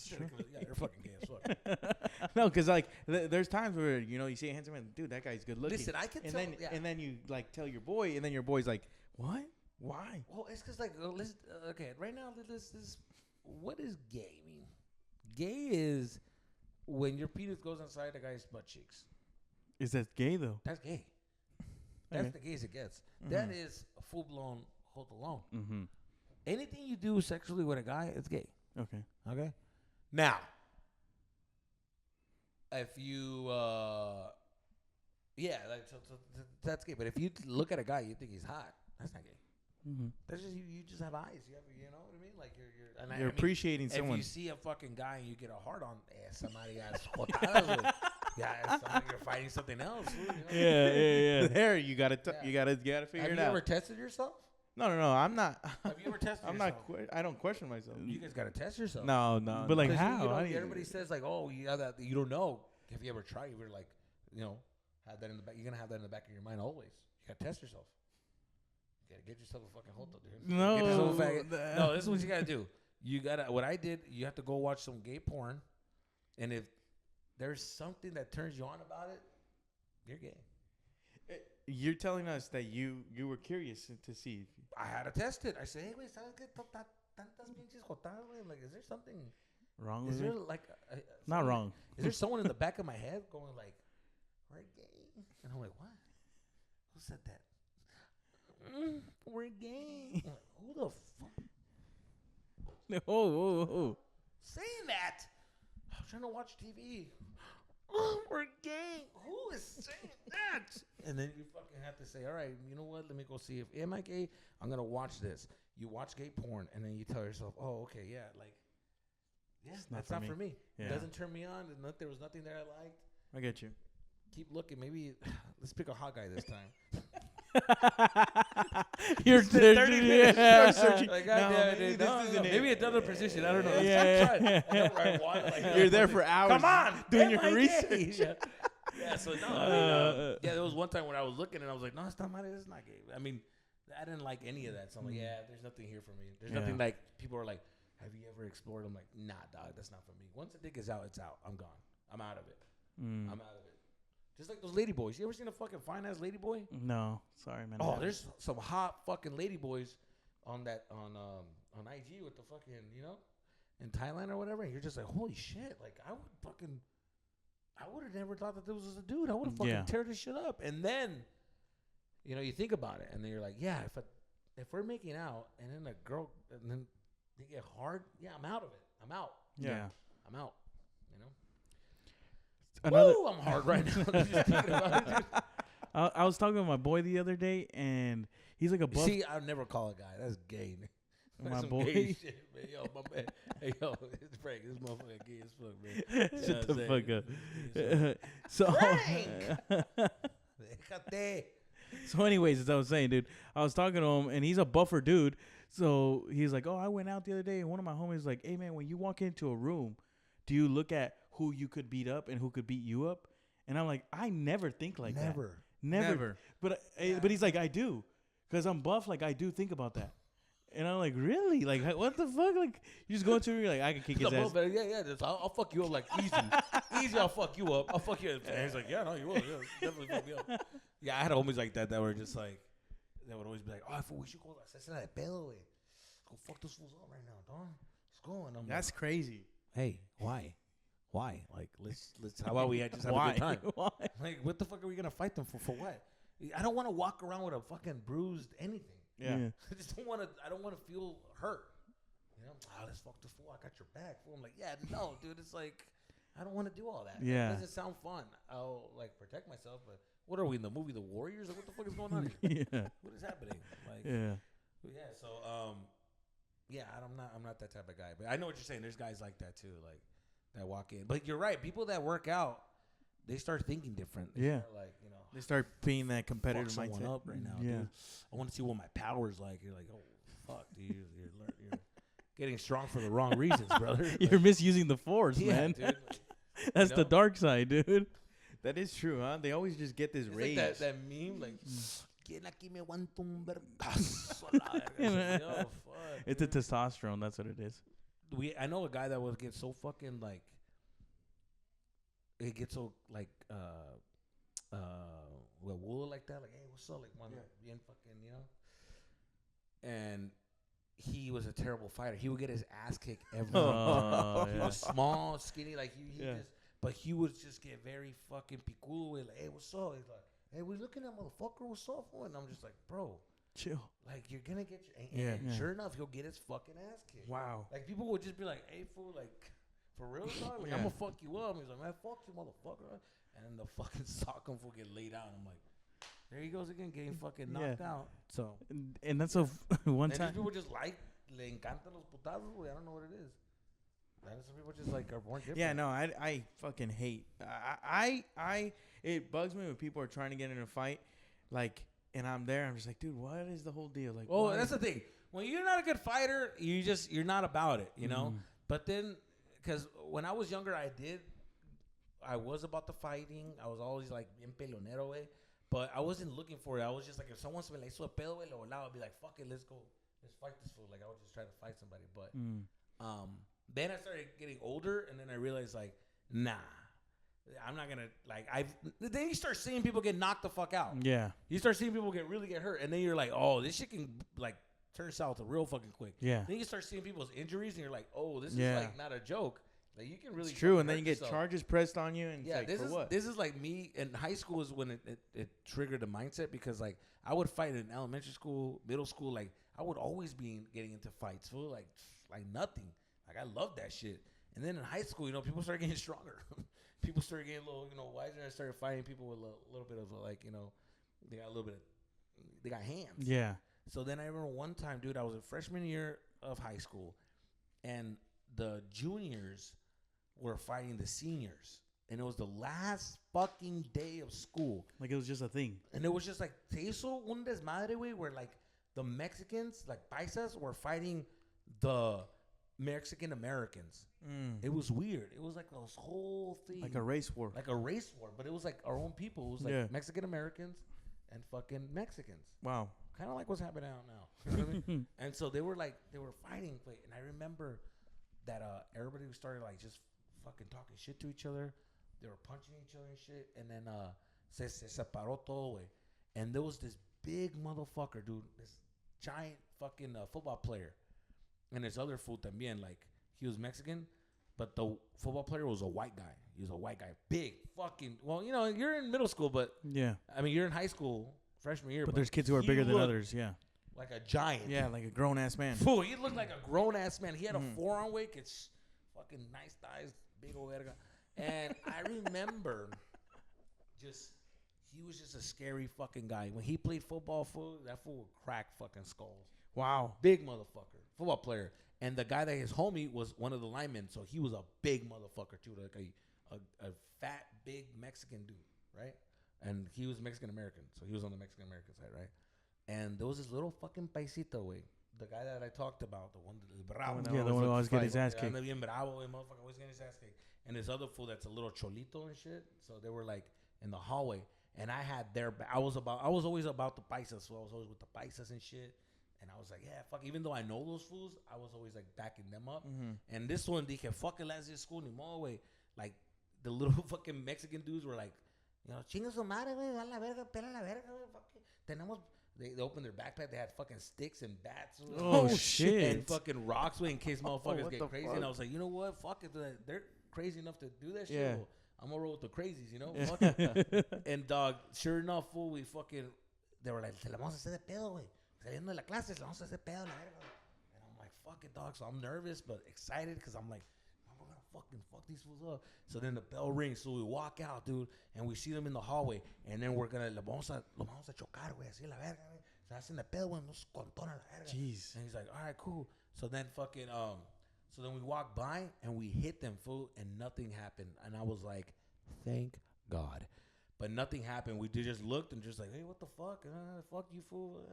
S2: Yeah, you're fucking gay as fuck.
S3: No, because like there's times where you see a handsome man, dude, that guy's good looking.
S2: Listen, I can
S3: and
S2: tell.
S3: then
S2: Yeah.
S3: and then you like tell your boy, and then your boy's like, what? Why?
S2: Well, it's because like okay, right now this what does gay mean? Gay is when your penis goes inside a guy's butt cheeks.
S1: Is that gay though?
S2: That's gay. That's
S1: Okay.
S2: the gayest it gets.
S3: Mhm.
S2: That is a full blown hold alone.
S1: Mm-hmm.
S2: Anything you do sexually with a guy, it's gay.
S1: Okay.
S2: Okay. Now, if you, yeah, like so that's gay. But if you look at a guy, you think he's hot. That's not gay.
S1: Mm-hmm.
S2: That's just you just have eyes. You know what I mean? Like you're. And
S3: You're appreciating
S2: if
S3: someone.
S2: you see a fucking guy and you get a hard on, somebody got escotadas. You're fighting something else. You know?
S1: Yeah.
S3: There, you gotta
S2: Yeah.
S3: you gotta figure
S2: Have
S3: it
S2: you
S3: out.
S2: ever tested yourself?
S3: No, I'm not.
S2: Have you ever tested
S3: I'm
S2: yourself?
S3: not. I don't question myself.
S2: You guys gotta test yourself.
S3: No.
S1: But like
S2: 'Cause
S1: how?
S2: You know,
S1: How do you-
S2: everybody says like, oh, you have that. You don't know. Have you ever tried? You're like, have that in the back. You're gonna have that in the back of your mind always. You gotta test yourself. You gotta get yourself a fucking hoto, dude.
S1: No.
S2: Get yourself a faggot. No, this is what you gotta do. You gotta. What I did. You have to go watch some gay porn, and if there's something that turns you on about it, you're gay.
S3: You're telling us that you were curious to see.
S2: I had to test it. I said, hey, wait, ¿sabes qué? Tantas pinches jotadas, güey. I'm like, is there something?
S1: Wrong
S2: Is
S1: with
S2: there
S1: it?
S2: like
S1: Not
S2: someone-
S1: wrong.
S2: Is there someone in the back of my head going like, we're gay? And I'm like, what? Who said that? We're gay. I'm like, who the fuck
S1: Oh.
S2: saying that? I'm trying to watch TV. We're gay. Who is saying that? And then you fucking have to say, all right, you know what? Let me go see if am I gay? I'm gonna watch this. You watch gay porn, and then you tell yourself, oh, okay, yeah, like, yeah, that's not for me.
S1: Yeah.
S2: It doesn't turn me on. There was nothing there I liked.
S3: I get you.
S2: Keep looking. Maybe let's pick a hot guy this time.
S1: You're
S2: 30 minutes.
S1: yeah.
S3: Searching.
S2: Like,
S3: No,
S2: goddamn,
S3: maybe
S2: dude,
S3: this
S2: no,
S3: isn't it.
S2: maybe another position. I don't know.
S1: Yeah.
S3: You're there for hours.
S2: Come on,
S3: doing
S2: am
S3: your
S2: I gay?
S3: research.
S2: Yeah. So no. I mean, yeah, there was one time when I was looking and I was like, no, it's not mine. It's not gay. I mean, I didn't like any of that. So I'm like, yeah, there's nothing here for me. There's nothing like people are like, have you ever explored? I'm like, nah, dog, that's not for me. Once the dick is out, it's out. I'm gone. I'm out of it. I'm out of it. Just like those lady boys. You ever seen a fucking fine ass lady boy?
S1: No, sorry, man.
S2: Oh, there's some hot fucking lady boys on IG with the fucking, in Thailand or whatever. And you're just like, holy shit! Like I would have never thought that this was a dude. I would have fucking tear this shit up. And then, you think about it, and then you're like, yeah, if we're making out, and then a girl, and then they get hard, yeah, I'm out of it. I'm out.
S1: Yeah.
S2: I'm out.
S1: Another.
S2: Woo, I'm hard right now. Just thinking about it, dude.
S1: I was talking with my boy the other day, and he's like a buff.
S2: See, I never call a guy. That's gay.
S1: My
S2: That's some
S1: boy.
S2: gay shit, man. Yo, my man. Hey, yo, it's Frank. This motherfucker gay as fuck, man.
S1: Shut the fuck up. So,
S2: Déjate.
S1: so anyways, as I was saying, dude, I was talking to him, and he's a buffer dude. So he's like, oh, I went out the other day, and one of my homies was like, hey, man, when you walk into a room, do you look at who you could beat up and who could beat you up? And I'm like, I never think like that. Never. But he's like, I do. Because I'm buff, like, I do think about that. And I'm like, really? Like, what the fuck? Like, you just go into you're like, I can kick his ass.
S2: Yeah. I'll fuck you up like easy. Easy, I'll fuck you up. I'll fuck you up. And he's like, yeah, no, you will. Yeah, definitely fuck me up. Yeah, I had homies like that were just like, that would always be like, oh, we should go. Let's de pedo, güey. Go fuck those fools up right now, dog. Let's go. And I'm
S3: That's
S2: like,
S3: crazy.
S2: hey, why? Like, let's. How about we just have a good time?
S1: Why?
S2: Like, what the fuck are we gonna fight them for? For what? I don't want to walk around with a fucking bruised anything.
S3: Yeah.
S2: I just don't want to. I don't want to feel hurt. Let's fuck the fool. I got your back. Fool. I'm like, yeah, no, dude. It's like, I don't want to do all that.
S1: Yeah.
S2: It doesn't sound fun. I'll like protect myself, but what are we in the movie The Warriors? Like, what the fuck is going on here?
S1: Yeah.
S2: What is happening? Like,
S1: Yeah.
S2: So, yeah, I'm not that type of guy. But I know what you're saying. There's guys like that too, like that walk in. But you're right. People that work out, they start thinking different. They
S1: Yeah.
S2: start, like,
S3: They start being that
S2: fuck
S3: competitive
S2: someone
S3: mindset.
S2: up right now,
S1: Yeah.
S2: dude. I want to see what my power's like. You're like, oh, fuck, dude. You're getting strong for the wrong reasons, brother.
S1: You're misusing the force,
S2: yeah,
S1: man.
S2: dude.
S1: That's
S2: You
S1: the
S2: know?
S1: dark side, dude.
S3: That is true, huh? They always just get this
S2: It's
S3: rage.
S2: like that meme, like, ¿Quién aquí me aguanta un vergazo a la verga? Yo, fuck,
S1: It's a
S2: dude.
S1: testosterone. That's what it is.
S2: I know a guy that would get so fucking like, it gets so like well, wool like that, like, hey, what's up, like, one bien fucking, you know. And he was a terrible fighter. He would get his ass kicked every time. He was small, skinny, like he just, but he would just get very fucking picudo with, like, hey, what's up? He's like, hey, we looking at motherfucker, what's up? And I'm just like, bro,
S1: chill.
S2: Like, you're gonna get your, and sure enough, he'll get his fucking ass kicked.
S3: Wow.
S2: Like, people would just be like, hey, fool, like, for real, dog? Like, I'm gonna fuck you up. He's like, man, fuck you, motherfucker. And the fucking sock him will get laid out. I'm like, there he goes again, getting fucking knocked out. So,
S1: and that's a one time.
S2: People just like, le encantan los putazos, güey. I don't know what it is. Some people just like are born different.
S3: Yeah, no, I fucking hate. It bugs me when people are trying to get in a fight, like, and I'm there. I'm just like, dude, what is the whole deal? Like,
S2: oh, that's the thing. When you're not a good fighter, you're not about it, you know. But then, because when I was younger, I was about the fighting. I was always like bien peleonero, way. But I wasn't looking for it. I was just like, if someone se me la hizo de pedo, güey, I'd be like, fuck it, let's go, let's fight this fool. Like, I would just try to fight somebody. But then I started getting older, and then I realized, like, nah, I'm not gonna, like, then you start seeing people get knocked the fuck out.
S1: Yeah.
S2: You start seeing people really get hurt, and then you're like, oh, this shit can, like, turn south real fucking quick.
S1: Yeah.
S2: Then you start seeing people's injuries, and you're like, oh, this is, like, not a joke. Like, you can really.
S3: It's true, and then you get charges pressed on you, and
S2: yeah,
S3: it's like, for what?
S2: This is like me in high school is when it triggered a mindset, because, like, I would fight in elementary school, middle school, like, I would always be getting into fights, fool, like nothing. Like, I love that shit. And then in high school, people started getting stronger. People started getting a little, wiser. I started fighting people with a little bit of, like, they got a little bit of, they got hands.
S1: Yeah.
S2: So then I remember one time, dude, I was a freshman year of high school, and the juniors were fighting the seniors. And it was the last fucking day of school.
S1: Like, it was just a thing.
S2: And it was just like, se hizo un desmadre, güey, where, like, the Mexicans, like, paisas, were fighting the Mexican Americans. It was weird. It was like this whole thing.
S3: Like a race war.
S2: Like a race war. But it was like our own people. It was like Mexican Americans and fucking Mexicans.
S3: Wow.
S2: Kind of like what's happening out now. You know what I mean? And so they were fighting. And I remember that everybody started, like, just fucking talking shit to each other. They were punching each other and shit. And then se separó todo, güey. And there was this big motherfucker, dude. This giant fucking football player. And this other fool también, like, he was Mexican, but the football player was a white guy. He was a white guy. Big fucking, well, you're in middle school, but I mean, you're in high school, freshman year.
S1: But there's kids who are bigger than others,
S2: like a giant.
S3: Yeah, like a grown-ass man.
S2: Fool, he looked like a grown-ass man. He had a forearm weight. It's fucking nice thighs, big old verga. And I remember he was just a scary fucking guy. When he played football, that fool would crack fucking skulls.
S3: Wow.
S2: Big motherfucker. Football player. And the guy that his homie was one of the linemen, so he was a big motherfucker too, like a fat, big Mexican dude, right? And he was Mexican American, so he was on the Mexican American side, right? And there was this little fucking paisito, way. The guy that I talked about, the one that bravo.
S1: The one who always get his ass kicked.
S2: Bien bravo, motherfucker, always getting his ass kicked. And this other fool that's a little cholito and shit. So they were like in the hallway, and I had I was always about the paisas, so I was always with the paisas and shit. And I was like, yeah, fuck. Even though I know those fools, I was always like backing them up. And this one, dije, fuck it, let's just school ni modo, way. Like, the little fucking Mexican dudes were like, chinga su madre, güey, a la verga, pela la verga, güey, fuck it. Tenemos. They opened their backpack. They had fucking sticks and bats.
S1: Oh, shit.
S2: And fucking rocks, way, in case motherfuckers get crazy. Fuck? And I was like, you know what? Fuck it. They're crazy enough to do that shit. Yeah. Well, I'm going to roll with the crazies, Fuck it. And, dog, sure enough, fool, they were like, se la vamos a hacer de pedo, güey. Saliendo de la clase, se la vamos a hacer pedo, la verga. And I'm like, fuck it, dog. So I'm nervous, but excited, because I'm like, we're going to fucking fuck these fools up. So then the bell rings, so we walk out, dude, and we see them in the hallway, and then we're going to, lo vamos a chocar, güey, así la verga, güey. Se hacen de pedo, güey, nos contona la verga.
S1: Jeez.
S2: And he's like, all right, cool. So then fucking, so then we walk by, and we hit them, fool, and nothing happened. And I was like, thank God. But nothing happened. We just looked and just like, hey, what the fuck? Fuck you, fool.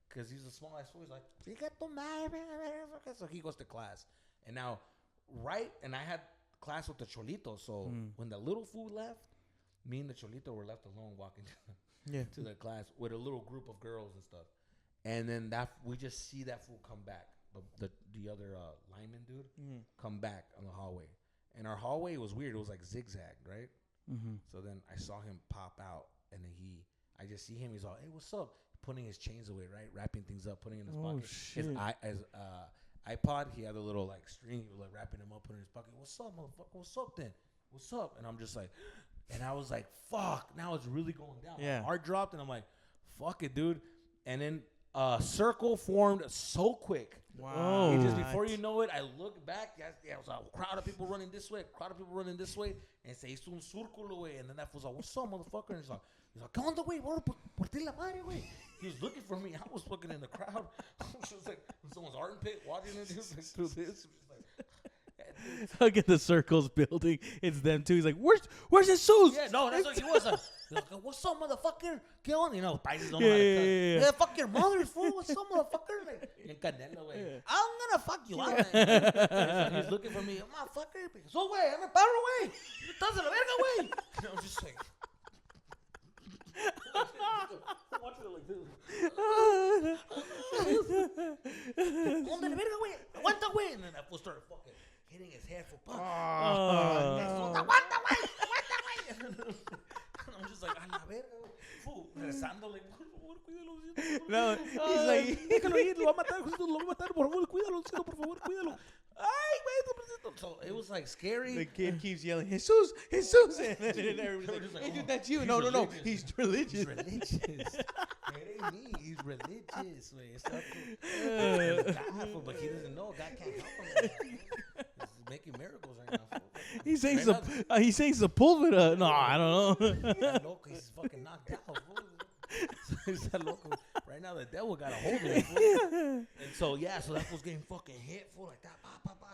S2: Because he's a small ass fool. He's like, so he goes to class. And now, and I had class with the Cholito. So when the little fool left, me and the Cholito were left alone walking to the class with a little group of girls and stuff. And then we just see that fool come back. The other lineman dude come back on the hallway. And our hallway was weird. It was like zigzag, right?
S1: Mm-hmm.
S2: So then I saw him pop out, and then I just see him. He's all, "Hey, what's up?" Putting his chains away, right? Wrapping things up, putting in his pocket.
S1: Shit.
S2: His iPod, he had a little like string. He was like wrapping him up, putting in his pocket. "What's up, motherfucker? What's up then? What's up?" And I'm just like, and I was like, "Fuck!" Now it's really going down.
S3: Yeah.
S2: My heart dropped, and I'm like, "Fuck it, dude." And then circle formed so quick.
S1: Wow.
S2: And just before you know it, I look back. There was a crowd of people running this way, and se hizo un círculo, güey. And then that was like, "What's up, motherfucker?" And he's like, "¿Qué onda, güey? Por ti la madre, güey." He was looking for me. I was fucking in the crowd. I was just like someone's armpit watching it. He was like through this.
S1: Look at the circles building. It's them too. He's like, "Where's his shoes?"
S2: Yeah, no, that's what he was. Like, "What's up, motherfucker? ¿Qué onda?" You know, países don't know
S1: Yeah,
S2: how to
S1: yeah,
S2: cut.
S1: yeah.
S2: Fuck your mother, fool. What's up, motherfucker? Like, in Canelo, way. I'm gonna fuck you up, man. So he's looking for me. "Motherfucker." So, güey, I'm a power, güey. Estás de la verga, güey. And I'm just like. Watching it like this. "¿Dónde la verga, güey? Aguanta, güey." And then I started fucking hitting his head for fuck. "Aguanta, güey. Aguanta, güey." And I'm just like, "A la verga, güey." Fool, rezando, like, "Por favor, cuídalo."
S3: No, he's like,
S2: "Déjalo ir, lo va a matar, lo va a matar, por favor, cuídalo, por favor, cuídalo." Ay, güey. So it was like scary.
S3: the kid keeps yelling, "Jesus, Jesus!" And then everybody's like, "Hey, dude, that's you."
S2: He's
S3: No.
S2: religious.
S3: He's religious.
S2: He's religious. It ain't me. He's religious. It's not God, but he doesn't know. God can't help him. He's making miracles right now.
S1: He says Sepulveda. No, I don't know.
S2: Yeah, loco, he's fucking knocked out. So he's that loco. Right now, the devil got a hold of him. And so that was getting fucking hit for like that. Bah, bah, bah.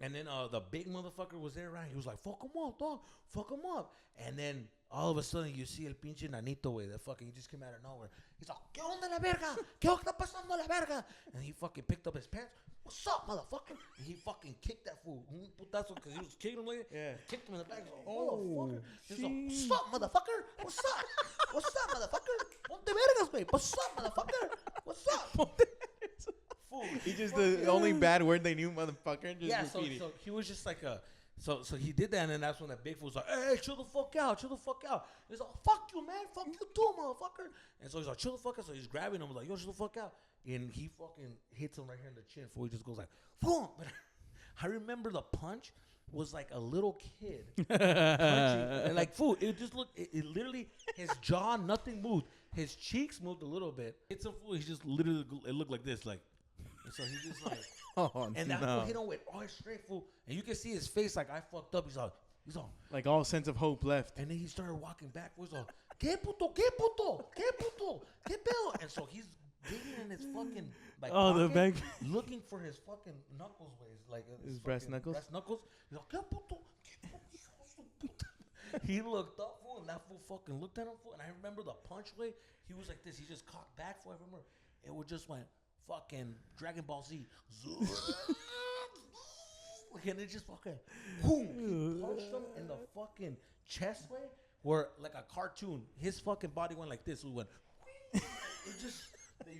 S2: And then the big motherfucker was there, right? He was like, "Fuck him up, dog. Fuck him up." And then all of a sudden, you see el pinche nanito, way. That fucking, he just came out of nowhere. He's like, "¿Qué onda la verga? ¿Qué está pasando la verga?" And he fucking picked up his pants. "What's up, motherfucker?" And he fucking kicked that fool. Un putazo, because he was kicking him like that.
S3: Yeah.
S2: He kicked him in the back. He's like, "Motherfucker." He's like, "What's up, motherfucker? What's up? What's up, motherfucker? Ponte vergas, güey. What's up, motherfucker? What's up?" Fool.
S3: He just the only bad word they knew, motherfucker. Just
S2: So
S3: repeat it.
S2: he was just like so he did that, and then that's when that big fool was like, "Hey, chill the fuck out, chill the fuck out." He's like, "Fuck you, man, fuck you too, motherfucker." And so he's like, "Chill the fuck out." So he's grabbing him, like, "Yo, chill the fuck out." And he fucking hits him right here in the chin. Fool, he just goes like, "Boom." But I remember the punch was like a little kid punching, and like, fool, it just looked, it literally, his jaw, nothing moved. His cheeks moved a little bit. It's a fool. He just literally, it looked like this, like. And so he just like, and that fool hit him with all straight, fool. And you can see his face like, I fucked up. He's all
S3: Like all sense of hope left.
S2: and then he started walking backwards. All, "¿Qué puto? ¿Qué puto? ¿Qué puto? ¿Qué pedo?" And so he's digging in his fucking like
S1: the
S2: pocket,
S1: back.
S2: looking for his fucking knuckles, ways like
S3: His breast
S2: fucking
S3: knuckles?
S2: Breast knuckles. He's like, "¿Qué puto? ¿Qué puto?" He looked up, fool, and that fool fucking looked at him, fool. And I remember the punch way. He was like this. He just cocked back, fool. I remember it would just went fucking Dragon Ball Z. And it just fucking boom. He punched him in the fucking chest way, where like a cartoon, his fucking body went like this. We went. It just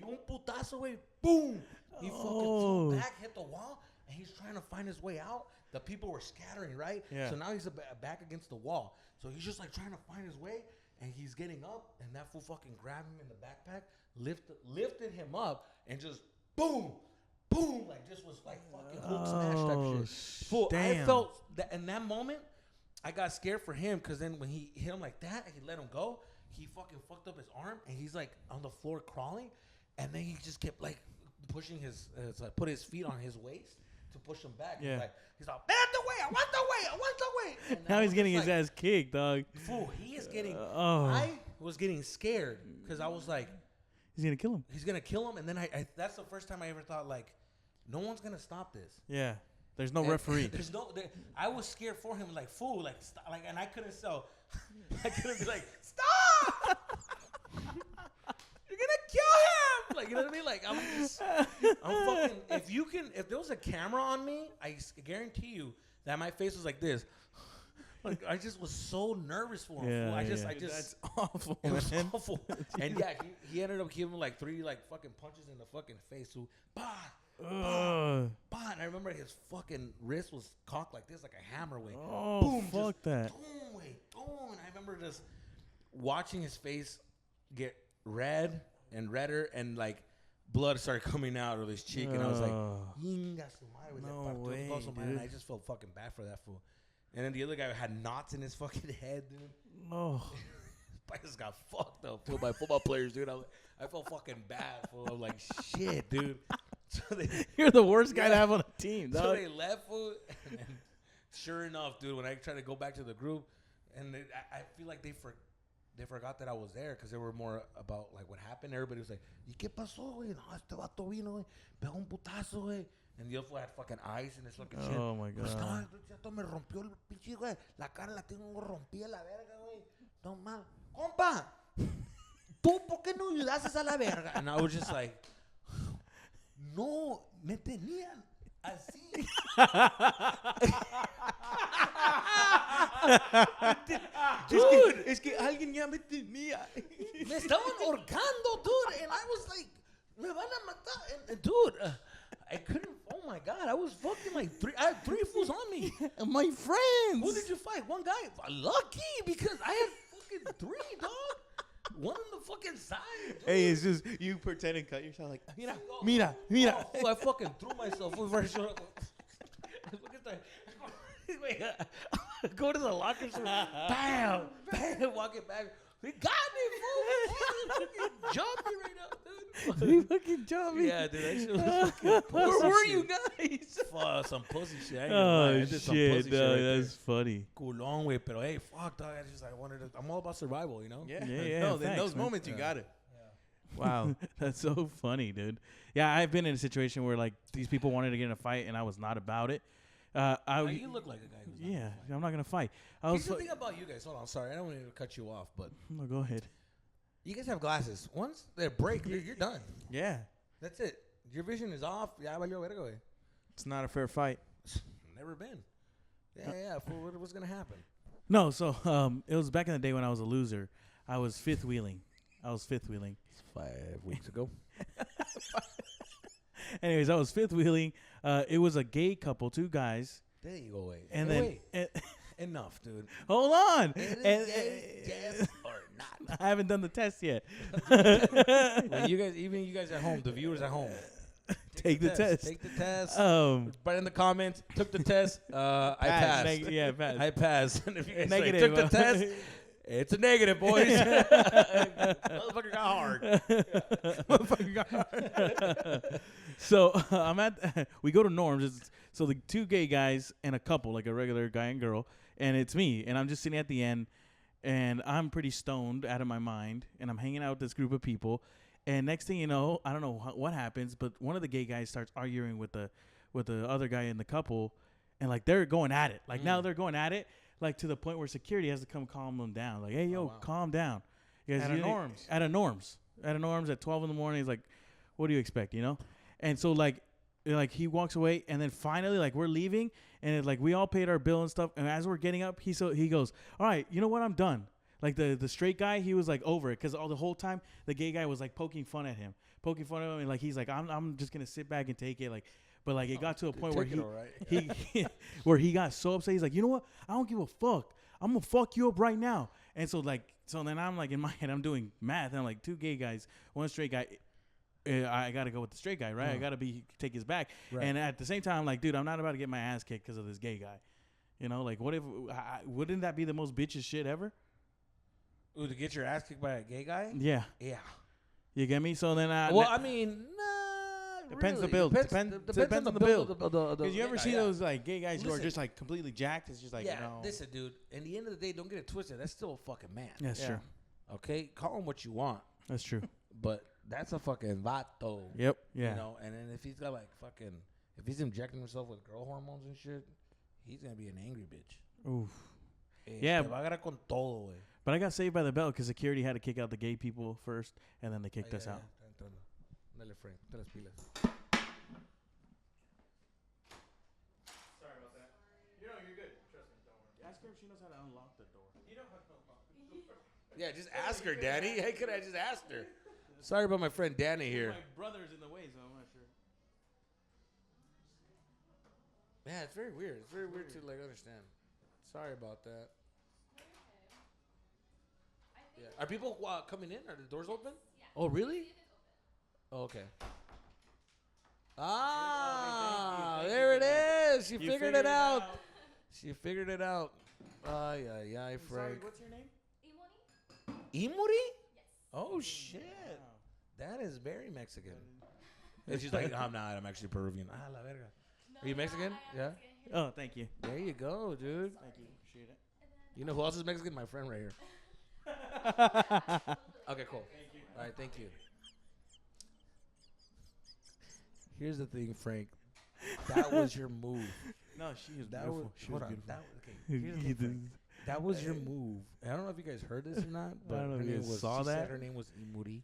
S2: un putazo way. Boom. He fucking flew back, hit the wall, and he's trying to find his way out. The people were scattering, right?
S3: Yeah.
S2: So now he's back against the wall. So he's just like trying to find his way, and he's getting up, and that fool fucking grabbed him in the backpack, lifted him up, and just boom, boom, like just was like fucking Hulk smash type shit. Fool,
S3: damn.
S2: I felt that in that moment, I got scared for him, because then when he hit him like that, and he let him go, he fucking fucked up his arm, and he's like on the floor crawling, and then he just kept like pushing his, like put his feet on his waist to push him back.
S1: Yeah.
S2: He's like, "Back the way, I want the way, I want the way." And
S1: Now
S2: I
S1: he's
S2: was
S1: getting
S2: just
S1: his ass kicked, dog.
S2: Fool, he is getting.
S1: Oh.
S2: I was getting scared because I was like,
S1: He's gonna kill him.
S2: he's gonna kill him, and then I that's the first time I ever thought like, no one's gonna stop this.
S3: Yeah. There's no
S2: And
S3: referee.
S2: There's no. I was scared for him, like fool, like stop, like, and I couldn't sell. I couldn't be like, "Stop! You're gonna kill him!" Like, you know what I mean? Like I'm fucking. If there was a camera on me, I guarantee you that my face was like this. Like, I just was so nervous for him.
S1: Yeah,
S2: fool. I just,
S3: That's awful,
S2: it was
S3: man.
S2: awful. And yeah, he ended up giving like 3 like fucking punches in the fucking face. So, bah, bah, bah. And I remember his fucking wrist was cocked like this, like a hammer way.
S1: Oh,
S2: Boom,
S1: fuck that.
S2: Boom, way, boom. And I remember just watching his face get red and redder, and like blood started coming out of his cheek, and I was like, "Inga su madre,
S1: No way,
S2: and I just felt fucking bad for that fool. And then the other guy had knots in his fucking head, dude.
S1: Oh.
S2: I just got fucked up by football players, dude. I felt fucking bad, fool. I'm like, shit, dude. So
S1: You're the worst guy to have on a team, dog.
S2: So they left, fool. And then, sure enough, dude, when I tried to go back to the group, and I feel like they forgot that I was there because they were more about like what happened. Everybody was like, ¿Y qué pasó, güey? No, este vato vino, güey. Pegó un putazo, güey. And the other fool had fucking ice in his fucking shit.
S1: Oh, my God.
S2: Esto me rompió el pinche, güey. La cara la tengo rompida la verga, güey. No mal. Compa, ¿tú por qué no ayudaste a la verga? And I was just like, no, me tenían así. Dude,
S3: Es que alguien ya me tenía.
S2: me estaban ahorcando, dude. And I was like, me van a matar. And dude, I couldn't. Oh my God, I was fucking like I had 3 fools on me.
S1: My friends.
S2: Who did you fight? One guy. Lucky because I had fucking 3, dog. One on the fucking side. Dude.
S3: Hey, it's just you pretend and cut yourself like, mira.
S2: Oh, I fucking threw myself over his shoulder. Look at that. Go to the locker room. Bam. Walk it back. He got me, fool. He fucking jumped me right now, dude.
S1: He fucking jumped me.
S2: Yeah, dude. That shit was fucking pussy.
S3: Where were
S2: shit.
S3: you guys?
S2: Some pussy shit. I ain't gonna lie. I
S1: Oh,
S2: did some
S1: shit,
S2: pussy
S1: dog.
S2: shit right
S1: That's funny.
S2: Culón, güey. Pero hey, fuck, dog. I'm all about survival, you know?
S3: Yeah.
S1: Yeah,
S3: No, in
S1: thanks,
S3: those
S1: man.
S3: moments, you got it.
S1: Wow. That's so funny, dude. Yeah, I've been in a situation where, like, these people wanted to get in a fight, and I was not about it.
S2: You look like a guy who's not
S1: Yeah,
S2: gonna fight.
S1: I'm not going to fight.
S2: Here's the thing about you guys. Hold on. Sorry. I don't want to cut you off, but
S1: No, go ahead.
S2: you guys have glasses. Once they break, you're done.
S3: Yeah.
S2: That's it. Your vision is off. Ya valió verga, güey.
S3: It's not a fair fight.
S2: Never been. Yeah. What's going to happen?
S1: No, so it was back in the day when I was a loser. I was fifth wheeling.
S2: It's 5 weeks ago.
S1: Anyways, I was fifth wheeling. It was a gay couple, 2 guys.
S2: There you go, wait.
S1: And
S2: Hey,
S1: then
S2: wait. Enough, dude.
S1: hold on.
S2: It is
S1: And-
S2: gay, yes or not.
S1: I haven't done the test yet.
S2: Well, even you guys at home, the viewers at home,
S1: Take the test.
S2: Take the test.
S1: But
S2: Write in the comments. Took the test. I passed.
S1: yeah, pass.
S2: I passed. And if you guys
S1: Negative.
S2: took the test, it's a negative, boys. Motherfucker got hard.
S1: Motherfucker got hard. So we go to Norm's. So the 2 gay guys and a couple, like a regular guy and girl, and it's me. And I'm just sitting at the end, and I'm pretty stoned out of my mind, and I'm hanging out with this group of people. And next thing you know, I don't know what happens, but one of the gay guys starts arguing with the other guy in the couple, and like they're going at it. Like now they're going at it, like to the point where security has to come calm them down. Like, hey, yo, calm down.
S3: At a Norm's.
S1: At a Norm's at 12 in the morning. He's like, what do you expect, you know? And so like he walks away, and then finally like we're leaving, and like we all paid our bill and stuff. And as we're getting up, he goes, all right, you know what? I'm done. Like the straight guy, he was like over it because the whole time the gay guy was like poking fun at him, and like he's like I'm just gonna sit back and take it, like, but like it got to a point where he got so upset. He's like, you know what? I don't give a fuck. I'm gonna fuck you up right now. And so then I'm like in my head I'm doing math, and I'm like 2 gay guys, 1 straight guy. I gotta go with the straight guy, right? I gotta take his back. Right. And at the same time, I'm like, dude, I'm not about to get my ass kicked because of this gay guy. You know, like what if wouldn't that be the most bitches shit ever?
S2: Ooh, to get your ass kicked by a gay guy?
S1: Yeah.
S2: Yeah.
S1: You get me? So then
S2: I mean, nah.
S3: Depends
S2: really.
S3: the build. Depends on the build.
S2: Because
S3: Because you ever see those like gay guys who are just like completely jacked? It's just like,
S2: yeah,
S3: no.
S2: listen, dude. In the end of the day, don't get it twisted. That's still a fucking man.
S1: That's true.
S2: Okay? Call him what you want.
S1: That's true.
S2: But that's a fucking vato.
S1: Yep. Yeah.
S2: You know, and then if he's got like if he's injecting himself with girl hormones and shit, he's going to be an angry bitch.
S1: Oof. Yeah.
S2: Va a agarrar con todo, güey.
S1: But I got saved by the bell because security had to kick out the gay people first, and then they kicked us out.
S2: Dale, Frank. Te las pilas.
S3: Sorry about that. You know, you're good. Trust me. Don't worry. Ask her
S1: if she knows how to unlock the door.
S3: You know how to unlock the door.
S2: Yeah, just ask her, Danny. Hey, could I just ask her? Sorry about my friend Danny here.
S1: My brother's in the way, so I'm not sure.
S2: Yeah, it's very weird. It's very weird to like understand. Sorry about that. Yeah. Are people coming in? Are the doors open? Yeah. Oh, really? Oh, okay. Ah,
S1: thank you,
S2: there it
S1: thank
S2: is. She figured it out. She figured it out. Ay, Frank.
S3: Sorry, what's your name?
S2: Imuri?
S4: Yes.
S2: Oh, shit. That is very Mexican. And she's like, I'm not. I'm actually Peruvian. Ah, la verga. Are you Mexican? Yeah.
S3: Oh, thank you.
S2: There you go, dude.
S3: Thank you. Appreciate it.
S2: You know who else is Mexican? My friend right here. Okay, cool.
S3: Thank you.
S2: All right, thank you. Here's the thing, Frank. That was your move.
S3: No, she was
S2: That
S3: beautiful.
S2: was,
S3: She
S2: hold
S3: was
S2: on.
S3: beautiful.
S2: Here's the thing, Frank. That was your move. I don't know if you guys heard this or not, but
S1: I don't know
S2: her
S1: if you
S2: name
S1: guys
S2: was,
S1: saw
S2: she said
S1: that.
S2: her name was Imuri.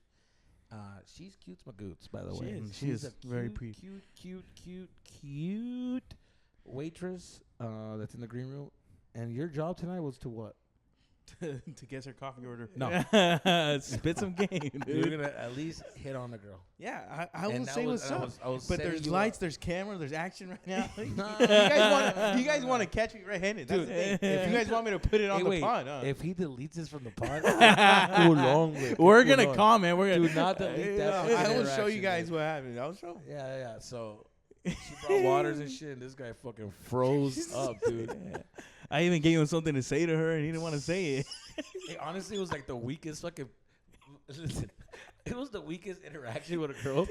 S2: She's cute magoots, by the
S3: She
S2: way.
S3: is.
S1: She
S2: She's
S1: is
S2: a
S1: very
S2: cute,
S1: pretty.
S2: cute waitress that's in the green room. And your job tonight was to what?
S3: To guess her coffee order.
S2: No.
S1: Spit some game,
S2: You're
S1: dude.
S2: gonna at least hit on the girl.
S3: Yeah, I
S2: And
S3: will
S2: that
S3: say
S2: was-
S3: what's
S2: and I
S3: up.
S2: was- I was
S3: But
S2: setting
S3: there's
S2: you
S3: lights,
S2: up.
S3: there's camera, there's action right now.
S2: Nah.
S3: You guys want to catch me right-handed. That's the thing. If you guys want me to put it on
S2: Hey,
S3: the
S2: wait,
S3: pod,
S2: if he deletes this from the pod, cool long way.
S1: We're
S2: Cool
S1: gonna
S2: long.
S1: comment. We're gonna
S2: Do not delete that.
S3: I
S2: fucking
S3: will show
S2: interaction,
S3: you guys
S2: dude.
S3: what happened. I'll show.
S2: Yeah. So she brought waters and shit, and this guy fucking froze up, dude.
S1: I even gave him something to say to her, and he didn't want to say it.
S2: It honestly was like the weakest fucking. Listen, it was the weakest interaction with a girl.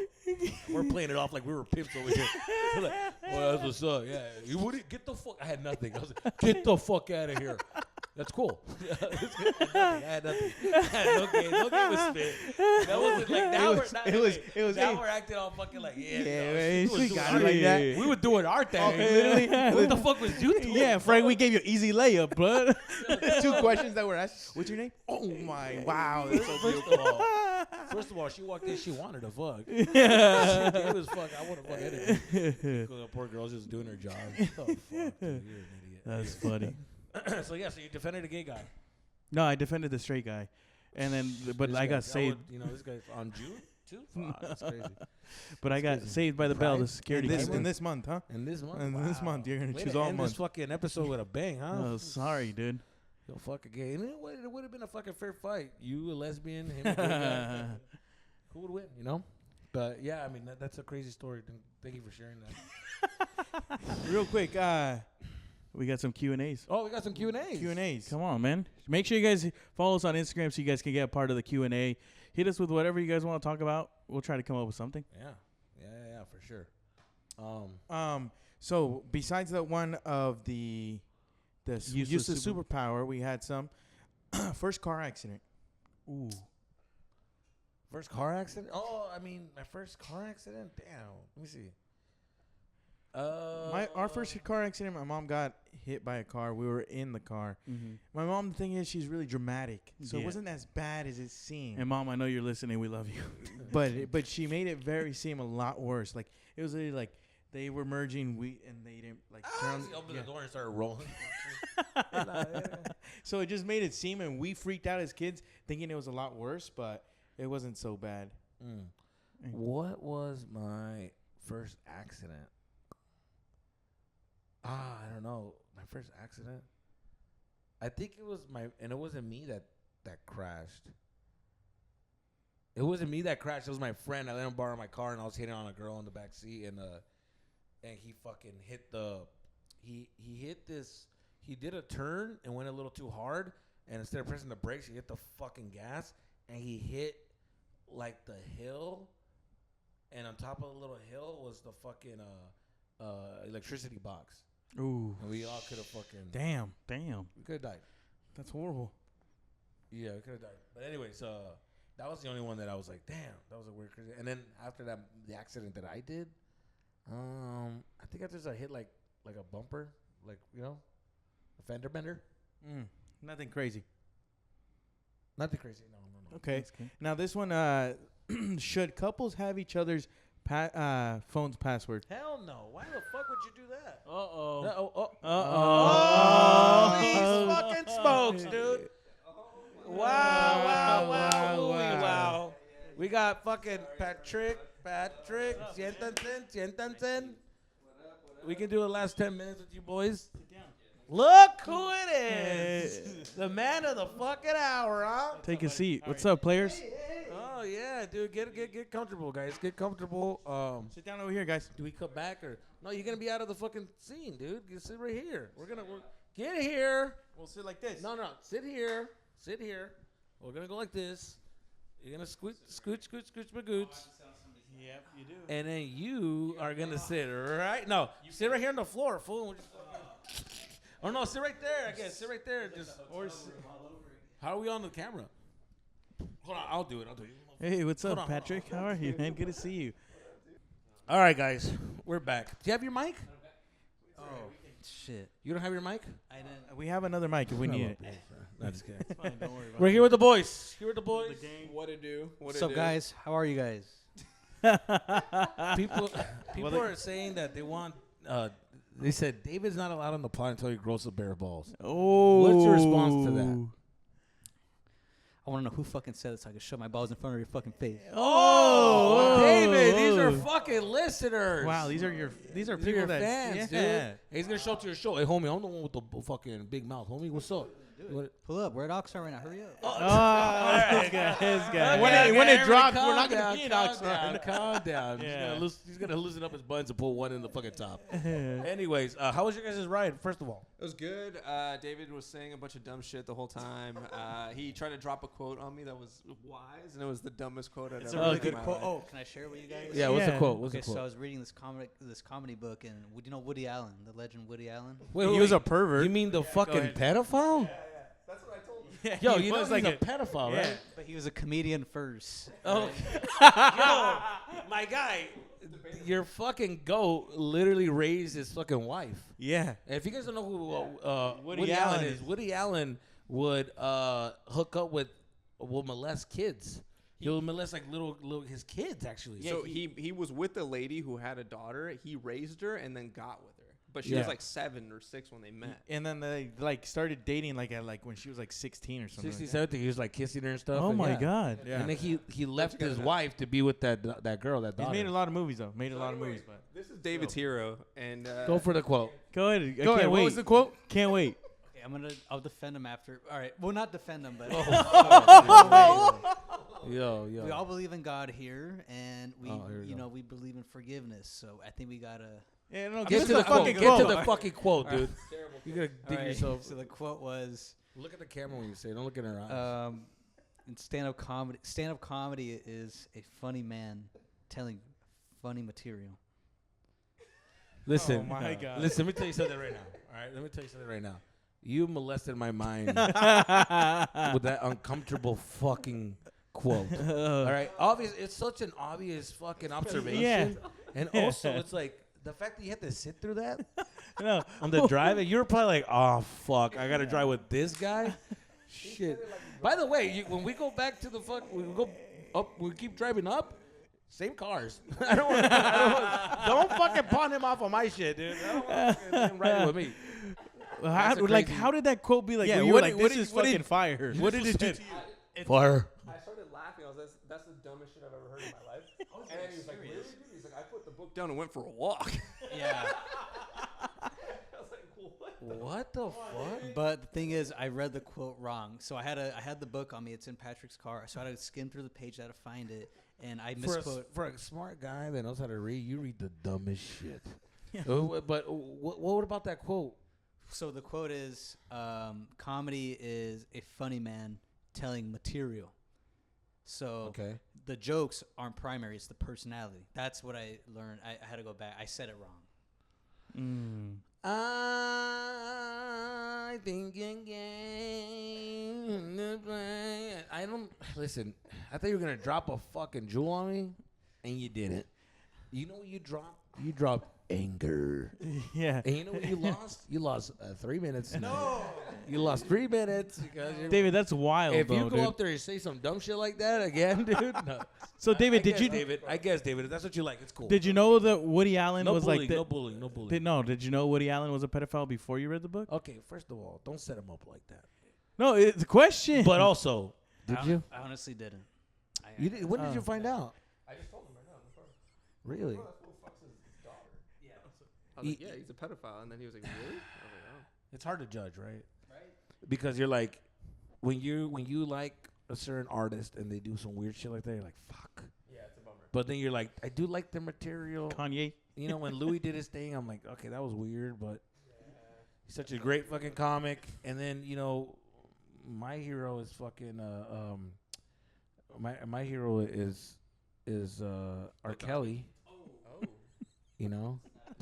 S2: We're playing it off like we were pimps over here. We're like, well, that's what's up. Yeah, you wouldn't get the fuck. I had nothing. I was like, get the fuck out of here. That's cool. I had nothing. I had no game with spit. That wasn't like now
S3: it was
S2: we're acting all fucking like
S3: Yeah,
S2: no,
S3: man,
S2: she was
S3: she
S2: doing
S3: got
S2: our
S3: it like
S2: thing.
S3: that.
S2: We were doing our thing.
S3: literally.
S2: What the fuck was you doing?
S1: Yeah, Frank, we gave you easy layup, bud.
S3: 2 questions that were asked. What's your name? Oh my! Wow, that's so beautiful.
S2: First of all, she walked in. She wanted to fuck.
S1: Yeah.
S2: She gave as fuck. I want to fuck anything. The poor girl's just doing her job. Oh, fuck, dude, you're an idiot.
S1: That's funny.
S2: So yeah, so you defended a gay guy.
S1: No, I defended the straight guy, and then but
S2: This
S1: I
S2: guy-
S1: got saved.
S2: this guy on June too. Fuck, that's crazy.
S1: But I got
S2: crazy.
S1: saved by the bell.
S2: Pride?
S1: The security
S3: In
S1: guard.
S3: this month, huh?
S2: And this month,
S3: And this month, you're gonna
S2: Way
S3: choose
S2: to
S3: all
S2: end
S3: month.
S2: this fucking episode with a bang, huh?
S1: Oh, sorry, dude.
S2: Yo, fuck a gay. And it would have been a fucking fair fight. You a lesbian, him a gay guy. Who would win? You know. But yeah, I mean that's a crazy story. Thank you for sharing that.
S3: Real quick,
S1: We got some Q&As.
S2: Oh, we got some Q&As.
S3: Q&As.
S1: Come on, man. Make sure you guys follow us on Instagram so you guys can get a part of the Q&A. Hit us with whatever you guys want to talk about. We'll try to come up with something.
S2: Yeah, for sure.
S3: So besides the one of the useless superpower, we had some first car accident.
S1: Ooh.
S2: First car accident? Oh, I mean, my first car accident? Damn. Let me see.
S3: Our first car accident, my mom got hit by a car. We were in the car.
S1: Mm-hmm.
S3: My mom, the thing is, she's really dramatic, so
S1: Yeah.
S3: it wasn't as bad as it seemed.
S1: And Mom, I know you're listening. We love you.
S3: but she made it seem a lot worse. Like it was really like they were merging wheat and they didn't like turn.
S2: She opened
S3: Yeah.
S2: the door and started rolling.
S3: So it just made it seem, and we freaked out as kids, thinking it was a lot worse, but it wasn't so bad.
S2: What was my first accident? I don't know. My first accident? I think it was and it wasn't me that crashed. It wasn't me that crashed. It was my friend. I let him borrow my car, and I was hitting on a girl in the back seat, and he fucking hit he hit this. He did a turn and went a little too hard, and instead of pressing the brakes, he hit the fucking gas, and he hit like the hill, and on top of the little hill was the fucking electricity box.
S1: Ooh.
S2: And we all could have fucking
S3: Damn,
S2: we could have died.
S3: that's horrible.
S2: Yeah, we could have died. But anyways, that was the only one that I was like, damn, that was a weird crazy. And then after that, the accident that I did, I think after I hit like a bumper, like a fender bender.
S3: Nothing crazy.
S2: Nothing crazy. No.
S3: Okay. Now this one, should couples have each other's Phone's password.
S2: Hell no. Why the fuck would you do that?
S1: Uh-oh.
S2: Holy fucking smokes, dude. Wow. Wow. We got fucking Patrick. Siéntanse. We can do the last 10 minutes with you boys. Look who it is. The man of the fucking hour, huh?
S1: Take a seat. What's up, players?
S2: Oh, yeah, dude. Get comfortable, guys. Get comfortable.
S3: Sit down over here, guys.
S2: Do we come back or no? You're gonna be out of the fucking scene, dude. You sit right here. We're get here.
S3: We'll sit like this.
S2: No, sit here. Sit here. We're gonna go like this. You're gonna scooch my goots.
S3: Yep, you do.
S2: And then you are gonna sit right. No, you sit right here on the floor, fool. Oh no, sit right there. I guess sit right there. Just how are we on the camera? Hold on, I'll do it.
S1: Hey, what's
S2: Hold
S1: up,
S2: on.
S1: Patrick? How are you, man? Good to see you.
S2: All right, guys, we're back. Do you have your mic?
S3: Oh,
S4: Shit.
S2: You don't have your mic?
S4: I didn't.
S3: we have another mic if we need it.
S2: No, just kidding.
S1: Fine, don't worry about
S2: We're here with the boys.
S5: What it do?
S4: What's up, guys? How are you guys?
S2: People are saying that they want. They said David's not allowed on the pod until he grows a pair of balls.
S1: Oh.
S2: What's your response to that?
S4: I want to know who fucking said it so I can shove my balls in front of your fucking face.
S2: Oh, David, these are fucking listeners.
S3: Wow, these are
S2: These are
S3: people
S2: your
S3: that
S2: fans,
S3: yeah.
S2: dude. He's gonna show up to your show. Hey, homie, I'm the one with the fucking big mouth. Homie, what's up?
S4: Pull up. We're at Oxnard right now. Hurry up.
S3: This guy.
S2: Okay,
S3: When it drops,
S2: calm
S3: we're not
S2: down,
S3: gonna be in
S2: calm
S3: Oxford.
S2: down, Calm down.
S3: Yeah.
S2: He's gonna loosen up his buttons and pull one in the fucking top. Anyways, how was your guys' ride? First of all,
S5: It was good. David was saying a bunch of dumb shit the whole time. He tried to drop a quote on me that was wise, and it was the dumbest quote I'd
S3: It's
S5: ever
S3: a really
S5: heard in
S3: good
S5: my
S3: quote.
S5: life.
S4: Can I share it with you guys?
S2: yeah. What's the
S3: Yeah.
S2: quote? What's
S4: Okay,
S2: the quote?
S4: so I was reading this comedy book, and you know Woody Allen, the legend Woody Allen?
S2: Wait,
S3: He was a pervert.
S2: You mean the fucking pedophile?
S5: That's what I told him.
S2: Yo,
S3: He
S2: you know
S3: was
S2: he's
S3: like
S2: a pedophile,
S3: yeah.
S2: right?
S4: But he was a comedian first.
S2: Oh, yo, my guy, your fucking goat literally raised his fucking wife.
S3: Yeah.
S2: And if you guys don't know who
S3: Woody
S2: Woody Allen
S3: Allen
S2: is, Woody Allen would hook up with, will molest kids. He'll molest like little his kids actually.
S5: So he was with a lady who had a daughter. He raised her and then got with her. But she
S2: Yeah.
S5: was like 7 or 6 when they met.
S3: And then they like started dating like at when she was like 16 or something.
S2: 60,
S3: like
S2: 70, he was like kissing her and stuff.
S1: Oh
S2: and
S1: my
S2: yeah.
S1: God.
S3: Yeah.
S2: And then he left
S5: together
S2: his
S5: now.
S2: wife to be with that girl, that
S3: He's
S2: daughter.
S3: made a lot of movies though. Made a lot of
S5: Anyway,
S3: movies, but
S5: this is David's hero. And
S2: Go for the quote.
S1: Go ahead. I
S3: go
S1: can't
S3: ahead.
S1: wait.
S3: What was the quote?
S1: Can't wait.
S4: Okay, I'll defend him after. All right. Well, not defend him, but
S2: Yo.
S4: we all believe in God here, and we
S2: here we go.
S4: we believe in forgiveness. So I think we gotta.
S3: Yeah, no,
S2: Get
S3: give
S2: to
S3: us
S2: the quote.
S3: fucking
S2: Get to
S3: quote.
S2: the fucking quote, dude. You gotta dig
S4: All right,
S2: yourself.
S4: So the quote was.
S2: Look at the camera when you say it. Don't look in her eyes.
S4: In stand-up comedy is a funny man telling funny material.
S2: Listen,
S3: Oh my God.
S2: Listen, let me tell you something right now. All right, let me tell you something right now. You molested my mind with that uncomfortable fucking quote. All right, obvious. It's such an obvious fucking observation, and also it's like the fact that you had to sit through that
S1: No.
S2: on the drive, and you're probably like, "Oh fuck, I gotta drive with this guy." Shit. By the way, when we go back to the we go up, we keep driving up. Same cars. Don't fucking pawn him off on my shit, dude. I don't want him riding with me.
S1: How,
S2: a
S1: like,
S2: crazy-
S1: how did that quote be like?
S3: Yeah,
S1: were you
S3: what
S1: like,
S3: did-
S1: this is
S3: what did-
S1: fucking fire.
S3: What did it do to you?
S2: Fire.
S5: I started laughing. I was like, that's the dumbest shit I've ever heard in my life. And then he was like, really, dude? He's like, I put the book down and went for a walk.
S4: Yeah.
S5: I was like, what?
S2: What the fuck?
S4: But the thing is, I read the quote wrong. So I had the book on me. It's in Patrick's car. So I had to skim through the page, I had to find it, and I misquote.
S2: For a smart guy that knows how to read, you read the dumbest shit. But what about that quote?
S4: So the quote is, comedy is a funny man telling material. So
S2: Okay.
S4: the jokes aren't primary. It's the personality. That's what I learned. I had to go back. I said it wrong.
S2: I think I don't listen. I thought you were gonna drop a fucking jewel on me, and you didn't. You know what you dropped? You dropped anger.
S1: Yeah.
S2: And you know what you lost? You lost 3 minutes. No. You lost 3 minutes. Because
S1: David, that's wild,
S2: if
S1: though,
S2: you go
S1: dude.
S2: up there and say some dumb shit like that again, dude. No.
S1: So, David, did you...
S2: David, I guess, David, if that's what you like, it's cool.
S1: Did you know that Woody Allen
S2: no
S1: was
S2: bullying,
S1: like... The,
S2: no bullying, no bullying.
S1: Did you know Woody Allen was a pedophile before you read the book?
S2: Okay, first of all, don't set him up like that.
S1: No, it's a question.
S2: But also, did you?
S4: I honestly didn't.
S2: You did, when did you find out?
S5: I just told him right now on the phone.
S2: Really?
S5: Who fucks his daughter? Yeah. I was like, yeah, he's a pedophile. And then he was like, really? I was like, oh.
S2: It's hard to judge, right? Right. Because you're like, when you like a certain artist and they do some weird shit like that, you're like, fuck.
S5: Yeah, it's a bummer.
S2: But then you're like, I do like the material.
S1: Kanye.
S2: You know, when Louis did his thing, I'm like, okay, that was weird, but he's such a great fucking comic. And then, you know, my hero is fucking my hero is R. Kelly.
S5: Oh.
S2: You know?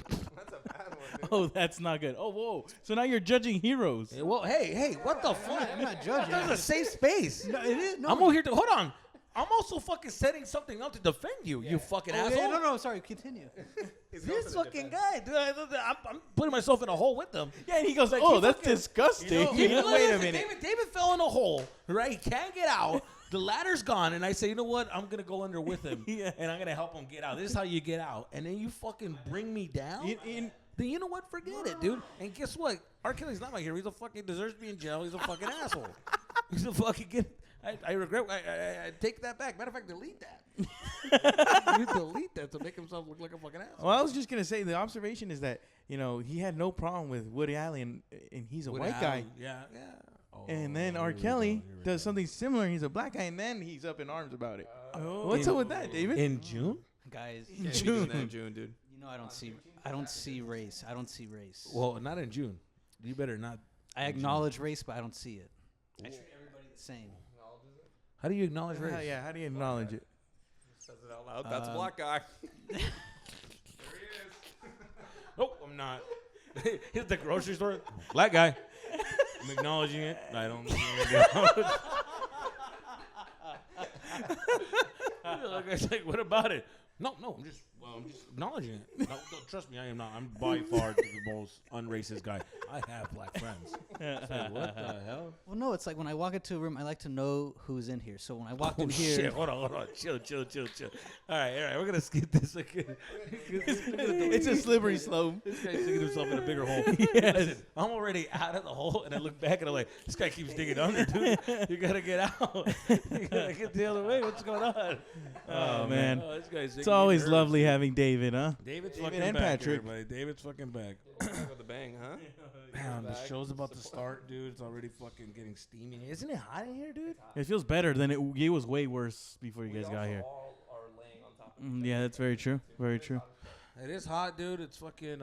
S5: That's a bad one, dude.
S1: Oh, that's not good. Oh, whoa. So now you're judging heroes.
S2: Yeah, well, hey, what the fuck?
S4: I'm not judging.
S2: That's a safe space.
S4: No, it is. No.
S2: I'm over here to hold on. I'm also fucking setting something up to defend you, you fucking
S4: Oh,
S2: asshole.
S4: yeah, no, sorry. Continue.
S2: This fucking guy, dude, I'm putting myself in a hole with him.
S1: Yeah, and he goes like, oh, that's disgusting.
S2: You know,
S3: Wait a
S2: listen,
S3: minute.
S2: David fell in a hole, right? He can't get out. The ladder's gone, and I say, you know what? I'm gonna go under with him,
S1: Yeah.
S2: and I'm gonna help him get out. This is how you get out, and then you fucking bring me down. Then you know what? Forget it, dude. And guess what? R. Kelly's not my hero. He's a fucking deserves to be in jail. He's a fucking asshole. He's a fucking I regret. I take that back. Matter of fact, delete that. You delete that to make himself look like a fucking asshole.
S3: Well, I was just gonna say the observation is that he had no problem with Woody Allen, and he's a white guy.
S2: Yeah, yeah. Oh,
S3: And then R.
S2: here we
S3: Kelly
S2: go, here we
S3: does
S2: go.
S3: something similar. He's a black guy, and then he's up in arms about it. What's up with that, David?
S2: In June?
S4: Guys,
S5: Can't be doing that in June, dude.
S4: you know I don't see race. I don't see race.
S2: Well, not in June. You better not.
S4: I acknowledge race, but I don't see it. I treat everybody the same.
S2: How do you acknowledge race?
S3: Yeah, how do you acknowledge it?
S5: Says it out loud. That's a black guy. There he is.
S2: Nope, I'm not. Here's the grocery store. Black guy. I'm acknowledging it. I don't. It's like, what about it? No, I'm just acknowledging it. No, trust me, I am not. I'm by far the most unracist guy. I have black friends. So what the hell?
S4: Well, no, it's like when I walk into a room, I like to know who's in here. So when I walked in
S2: Shit,
S4: here,
S2: hold on. Chill. All right, we're gonna skip this again.
S3: It's a slippery slope.
S2: This guy's digging himself in a bigger hole.
S1: Yes.
S2: Listen, I'm already out of the hole, and I look back and I'm like, this guy keeps digging under, dude. You gotta get out. You gotta get the other way. What's going on?
S1: Oh, man.
S2: Oh, this guy's
S1: It's
S2: digging
S1: always
S2: nerves.
S1: lovely having David, huh?
S2: David's
S3: David
S2: fucking
S3: and
S2: back,
S3: Patrick.
S2: everybody. David's fucking back.
S5: With a bang, huh?
S2: Man, the
S5: back.
S2: show's about to start, dude. It's already fucking getting steamy. Isn't it hot in here, dude?
S1: It feels better than it was way worse before you guys got here.
S5: All are laying on top of
S1: Yeah, that's very true. Very true.
S2: It is hot, dude. It's fucking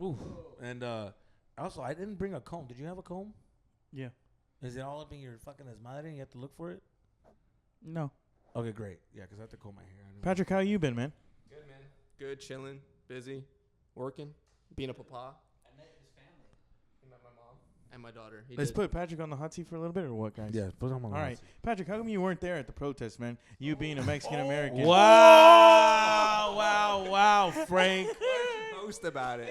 S2: ooh. And also, I didn't bring a comb. Did you have a comb?
S1: Yeah.
S2: Is it all up in your fucking madre and you have to look for it?
S1: No.
S2: Okay, great. Yeah, because I have to comb my hair. I know.
S3: Patrick, how you been, man?
S5: Good, man. Good, chilling, busy, working, being a papa.
S4: I met his family.
S5: He met my mom and my daughter. He
S3: Let's
S5: did.
S3: put Patrick on the hot seat for a little bit, or what, guys?
S2: Yeah, put them on.
S3: All right, Patrick, how come you weren't there at the protest, man? You being a Mexican American.
S1: Wow, Frank.
S5: Why didn't you post about it?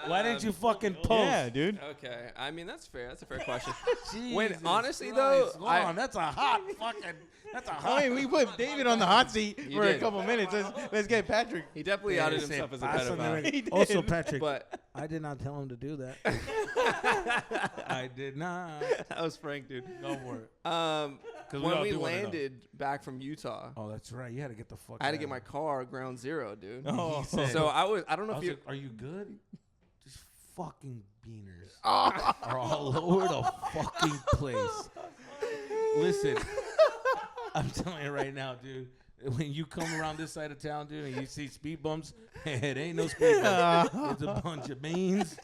S2: Why didn't you fucking post?
S3: Yeah, dude.
S5: Okay, I mean that's fair. That's a fair question.
S2: Jesus
S5: honestly,
S2: Christ.
S5: though,
S2: Hold on, that's a hot fucking. That's a hot.
S3: I mean, we put David on the hot seat
S5: You
S3: for a
S5: did.
S3: couple minutes. Let's get Patrick.
S5: He definitely outed himself as a pedophile.
S3: He did.
S2: Also, Patrick,
S5: But
S2: I did not tell him to do that. I did not.
S5: that was Frank, dude.
S2: Go for it. we
S5: When
S2: all
S5: we
S2: do wanna know.
S5: landed back from Utah,
S2: Oh, that's right. You had to get the fuck.
S5: I had to
S2: out.
S5: get my car ground zero, dude.
S3: Oh.
S5: So I don't know
S2: I
S5: if
S2: was
S5: you.
S2: like, are you good? These fucking beaners are all over the fucking place. Listen, I'm telling you right now, dude. When you come around this side of town, dude, and you see speed bumps, it ain't no speed bumps. It's a bunch of beans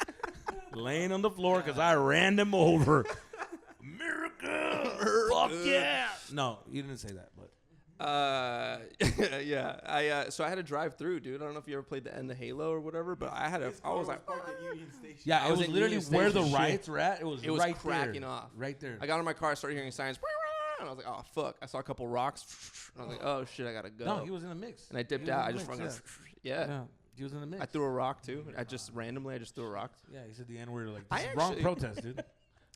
S2: laying on the floor because I ran them over. America! Fuck yeah! No, you didn't say that, but.
S5: Yeah. So I had to drive through, dude. I don't know if you ever played the end of Halo or whatever, but I was like,
S2: Yeah,
S5: I
S2: it
S5: was
S2: was
S5: in
S2: literally
S5: Union
S2: where the
S5: Station.
S2: riots were at. It was right
S5: cracking
S2: there.
S5: off.
S2: Right there.
S5: I got in my car, I started hearing sirens, and I was like, oh fuck! I saw a couple rocks, and I was like, oh shit, I gotta go.
S2: No, he was in the mix.
S5: and I dipped
S2: He was
S5: out. I
S2: in the
S5: just
S2: mix,
S5: run. Yeah.
S2: He was in the mix.
S5: I threw a rock too. I just threw a rock.
S2: Yeah, he said the N-word. Like,
S5: I
S2: this is wrong
S5: actually-
S2: protest, dude.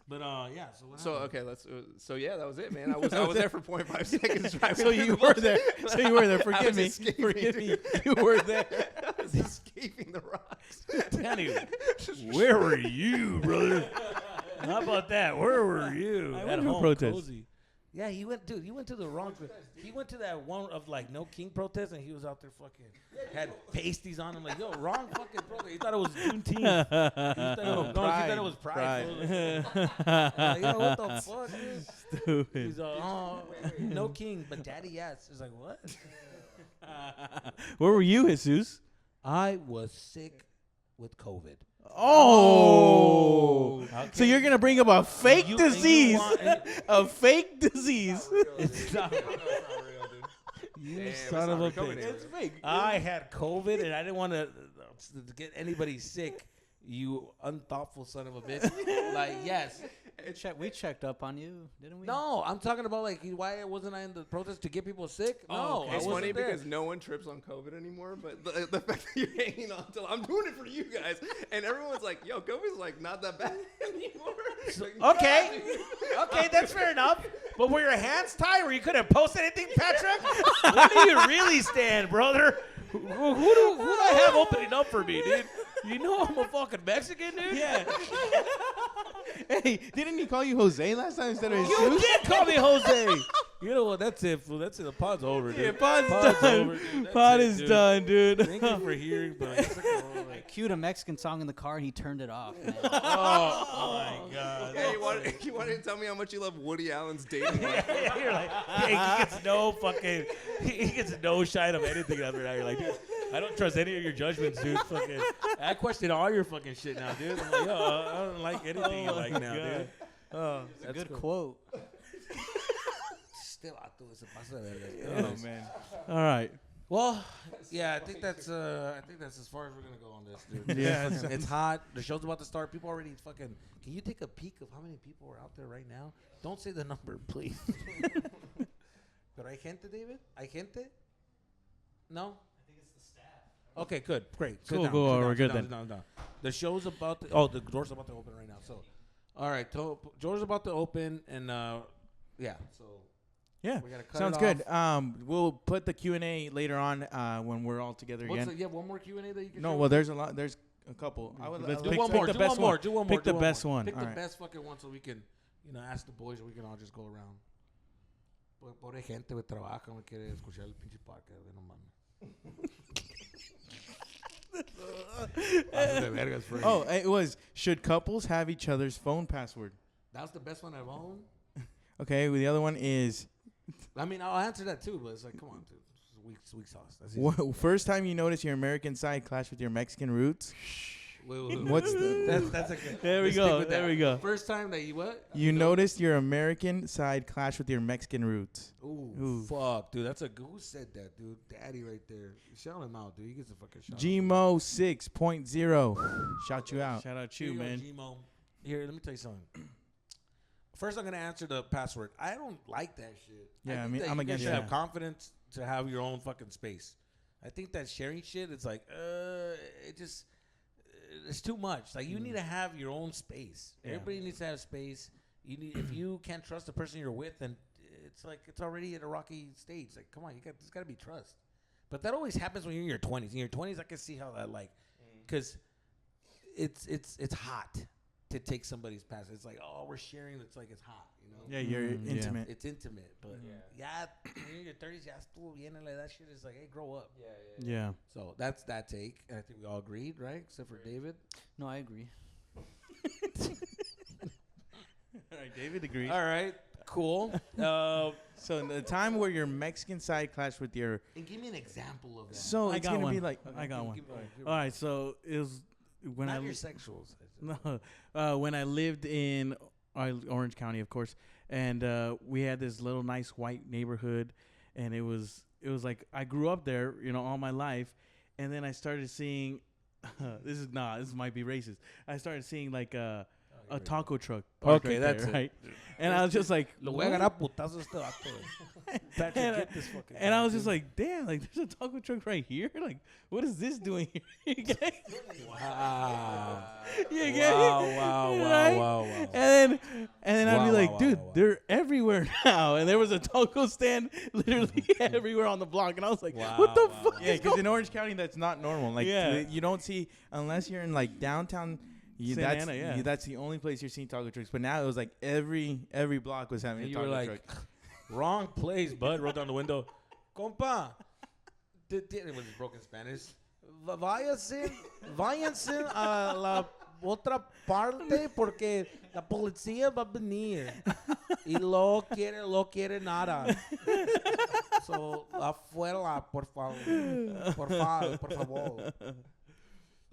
S2: But yeah. So what
S5: So
S2: happened?
S5: okay, let's. So yeah, that was it, man. I was there for 0.5 seconds. Driving
S3: So
S5: through
S3: you
S5: the
S3: were
S5: bush.
S3: there. So you were there.
S5: I
S3: Forgive
S5: was
S3: me.
S5: escaping,
S3: Forgive me.
S5: dude.
S3: You were there.
S5: I was escaping the rocks.
S2: Danny, where were you, brother? How about that? Where were you?
S3: I
S2: At
S3: went to a
S2: home,
S3: protest.
S2: cozy. Yeah, he went, dude. He went to the wrong. He went to that one of like no king protest, and he was out there fucking had pasties on him. Like, yo, wrong fucking protest. He thought it was Juneteenth. He thought it was Pride. Like, yo, what the fuck, dude?
S3: Stupid.
S2: He's no king, but daddy, yes. It's like, what?
S3: Where were you, Jesus?
S2: I was sick with COVID.
S3: Oh.
S2: Okay.
S3: So you're going to bring up a fake
S2: You-
S3: disease.
S2: and
S3: A fake disease.
S2: It's not. You
S5: Damn,
S2: son
S5: it's
S2: of
S5: not
S2: a
S5: recovered
S2: bitch.
S5: anymore.
S3: It's fake.
S2: I had COVID and I didn't want to get anybody sick. You unthoughtful son of a bitch. Like, yes.
S4: We checked up on you, didn't we?
S2: No, I'm talking about like why wasn't I in the protest to get people sick? No,
S5: It's
S2: I wasn't
S5: funny
S2: there.
S5: because no one trips on COVID anymore, but the fact that you're hanging on to, I'm doing it for you guys, and everyone's like, "Yo, COVID's like not that bad anymore." Like,
S2: Okay, okay, that's fair enough. But were your hands tied where you couldn't post anything, Patrick? Where do you really stand, brother? Who do I have opening up for me, dude? You know I'm a fucking Mexican, dude.
S3: Yeah. Hey, didn't he call you Jose last time instead of
S2: You
S3: Jesus?
S2: did call me Jose. You know what? That's it, fool. That's it. The pod's over, dude.
S3: Yeah, pod's
S2: Pod's
S3: done.
S2: over, dude. That's
S3: Pod
S2: it,
S3: is
S2: dude.
S3: done, dude.
S2: Thank you for hearing, but it's like,
S4: I cued a Mexican song in the car and he turned it off. Man.
S2: oh my god.
S5: Hey, you wanted to tell me how much you love Woody Allen's dating life?
S2: Yeah, you're like, yeah, he gets no fucking, he gets no shine of anything after that. You're like, dude, I don't trust any of your judgments, dude. Fucking, I question all your fucking shit now, dude. I'm like, yo, I don't like anything you like now, dude.
S3: Oh,
S4: It's a good quote.
S2: Still out there, se pasa de verga.
S3: oh man. All right.
S2: Well, yeah, I think that's as far as we're gonna go on this, dude.
S3: Yeah,
S2: it's hot. The show's about to start. People already fucking. Can you take a peek of how many people are out there right now? Don't say the number, please. Pero hay gente, David? Hay gente? No. I think it's the staff. Okay, good, great. Sit
S3: Cool,
S2: down,
S3: cool,
S2: sit
S3: we're
S2: down,
S3: good
S2: sit down,
S3: then.
S2: sit down, sit down. The show's about to. Oh, the door's about to open right now. So, all right, door's about to open, and yeah. So
S3: Yeah.
S2: we gotta cut
S3: Sounds
S2: it
S3: good.
S2: off.
S3: We'll put the Q&A later on when we're all together
S2: What's
S3: again.
S2: you have one more Q&A that you can?
S3: No,
S2: share
S3: well,
S2: with
S3: there's a lot. There's a couple.
S2: Let's
S3: pick-
S2: do one
S3: pick
S2: more.
S3: the
S2: Do
S3: best
S2: one more. Do one more.
S3: Pick the
S2: do
S3: best
S2: more.
S3: one.
S2: Pick
S3: All
S2: the
S3: right.
S2: best fucking one so we can, ask the boys and we can all just go around. Pobre gente, güey, trabaja, no quiere escuchar el pinche podcast, güey, no mames. Paso de vergas, Frank.
S3: Oh, it was, should couples have each other's phone password?
S2: That was the best one I've owned.
S3: Okay, well, the other one is,
S2: I mean, I'll answer that too, but it's like, come on, dude. It's weak sauce. That's easy.
S3: first time you notice your American side clash with your Mexican roots?
S2: Wait.
S3: What's the...
S2: That's a good.
S3: There we
S2: let's stick
S3: go.
S2: with
S3: There
S2: that.
S3: we go.
S2: First time that you what?
S3: You noticed your American side clash with your Mexican roots.
S2: Ooh,
S3: Ooh.
S2: fuck, dude. That's a good. Who said that, dude? Daddy right there. Shout him out, dude. He gets a fucking shout.
S3: Gmo 6.0. Shout you out. Shout out
S2: Here go, G-Mo. Here, let me tell you something. First, I'm gonna answer the password. I don't like that shit.
S3: Yeah, I
S2: think
S3: mean,
S2: that
S3: I'm
S2: you
S3: against
S2: guys should
S3: that.
S2: have confidence to have your own fucking space. I think that sharing shit, it's like, it just, it's too much. Like, you need to have your own space.
S3: Yeah.
S2: Everybody needs to have space. You need, if you can't trust the person you're with, then it's like it's already at a rocky stage. Like, come on, there's got to be trust. But that always happens when you're in your 20s. In your 20s, I can see how that because it's hot to take somebody's password. It's like, oh, we're sharing. It's like it's hot, you know.
S3: Yeah, you're
S1: Yeah.
S3: intimate.
S2: It's intimate, but yeah, when you're in your 30s, ya estuvo bien, and like that shit is like, hey, grow up.
S3: Yeah.
S2: So that's that take, and I think we all agreed, right? Except for David.
S4: No, I agree.
S3: All right, David agrees.
S2: All right, cool.
S3: So the time where your Mexican side clash with your...
S2: And give me an example of that.
S3: So
S1: I
S3: it's
S1: got
S3: going to
S1: one.
S3: be like...
S1: I got one.
S2: Give me-
S1: All right, so it was when
S2: Not
S1: I
S2: your sexuals.
S1: no, when I lived in Orange County, of course, and we had this little nice white neighborhood, and it was like I grew up there, all my life, and then I started seeing this might be racist. I started seeing like a taco truck. parked
S2: Okay,
S1: right
S2: that's
S1: there,
S2: it.
S1: right. And I was just like,
S2: Lo voy a
S1: what?
S2: agarrar a putazos este vato. Patrick,
S1: And,
S2: get this fucking
S1: and I
S2: guy,
S1: was just
S2: dude.
S1: like, damn, like there's a taco truck right here. Like, what is this doing here? You get it?
S2: Wow.
S1: You get
S2: Wow,
S1: it?
S2: wow, wow,
S1: Right?
S2: wow, wow.
S1: And then I'd be
S2: Wow,
S1: like,
S2: wow,
S1: dude,
S2: wow, wow.
S1: they're everywhere now. And there was a taco stand literally everywhere on the block. And I was like, what the fuck?
S3: Yeah,
S1: is
S3: because in Orange County, that's not normal. Like,
S1: Yeah.
S3: you don't see, unless you're in, like, downtown,
S1: Santa
S3: that's,
S1: Ana, yeah.
S3: that's the only place you're seeing taco trucks. But now it was like every block was having
S2: And
S3: a
S2: you were
S3: taco
S2: like,
S3: truck.
S2: wrong place, bud. Wrote down the window. Compa. It was broken Spanish. Váyanse a la otra parte porque la policía va a venir. Y lo quiere nada. So, afuera, por favor.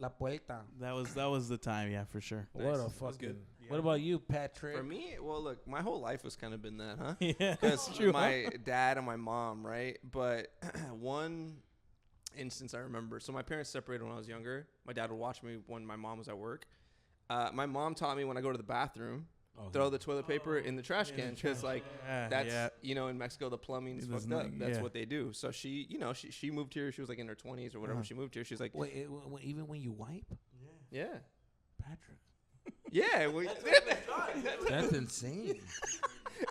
S2: La puerta.
S1: That was the time, yeah, for sure.
S2: What a
S5: That's
S2: fucking.
S5: good.
S2: What about you, Patrick?
S5: For me, well, look, my whole life has kind of been that, huh?
S1: Yeah,
S5: Because
S1: true.
S5: my dad and my mom, right? But one instance I remember. So my parents separated when I was younger. My dad would watch me when my mom was at work. My mom taught me when I go to the bathroom, throw the toilet paper in the trash can because, like, that's in Mexico the plumbing's
S3: It was
S5: fucked up.
S3: not-
S5: That's
S3: yeah.
S5: what they do. So she moved here. She was like in her 20s or whatever.
S3: Uh-huh.
S5: She moved here. She's like,
S2: Wait, even when you wipe,
S5: yeah,
S2: Patrick.
S5: yeah.
S2: That's insane.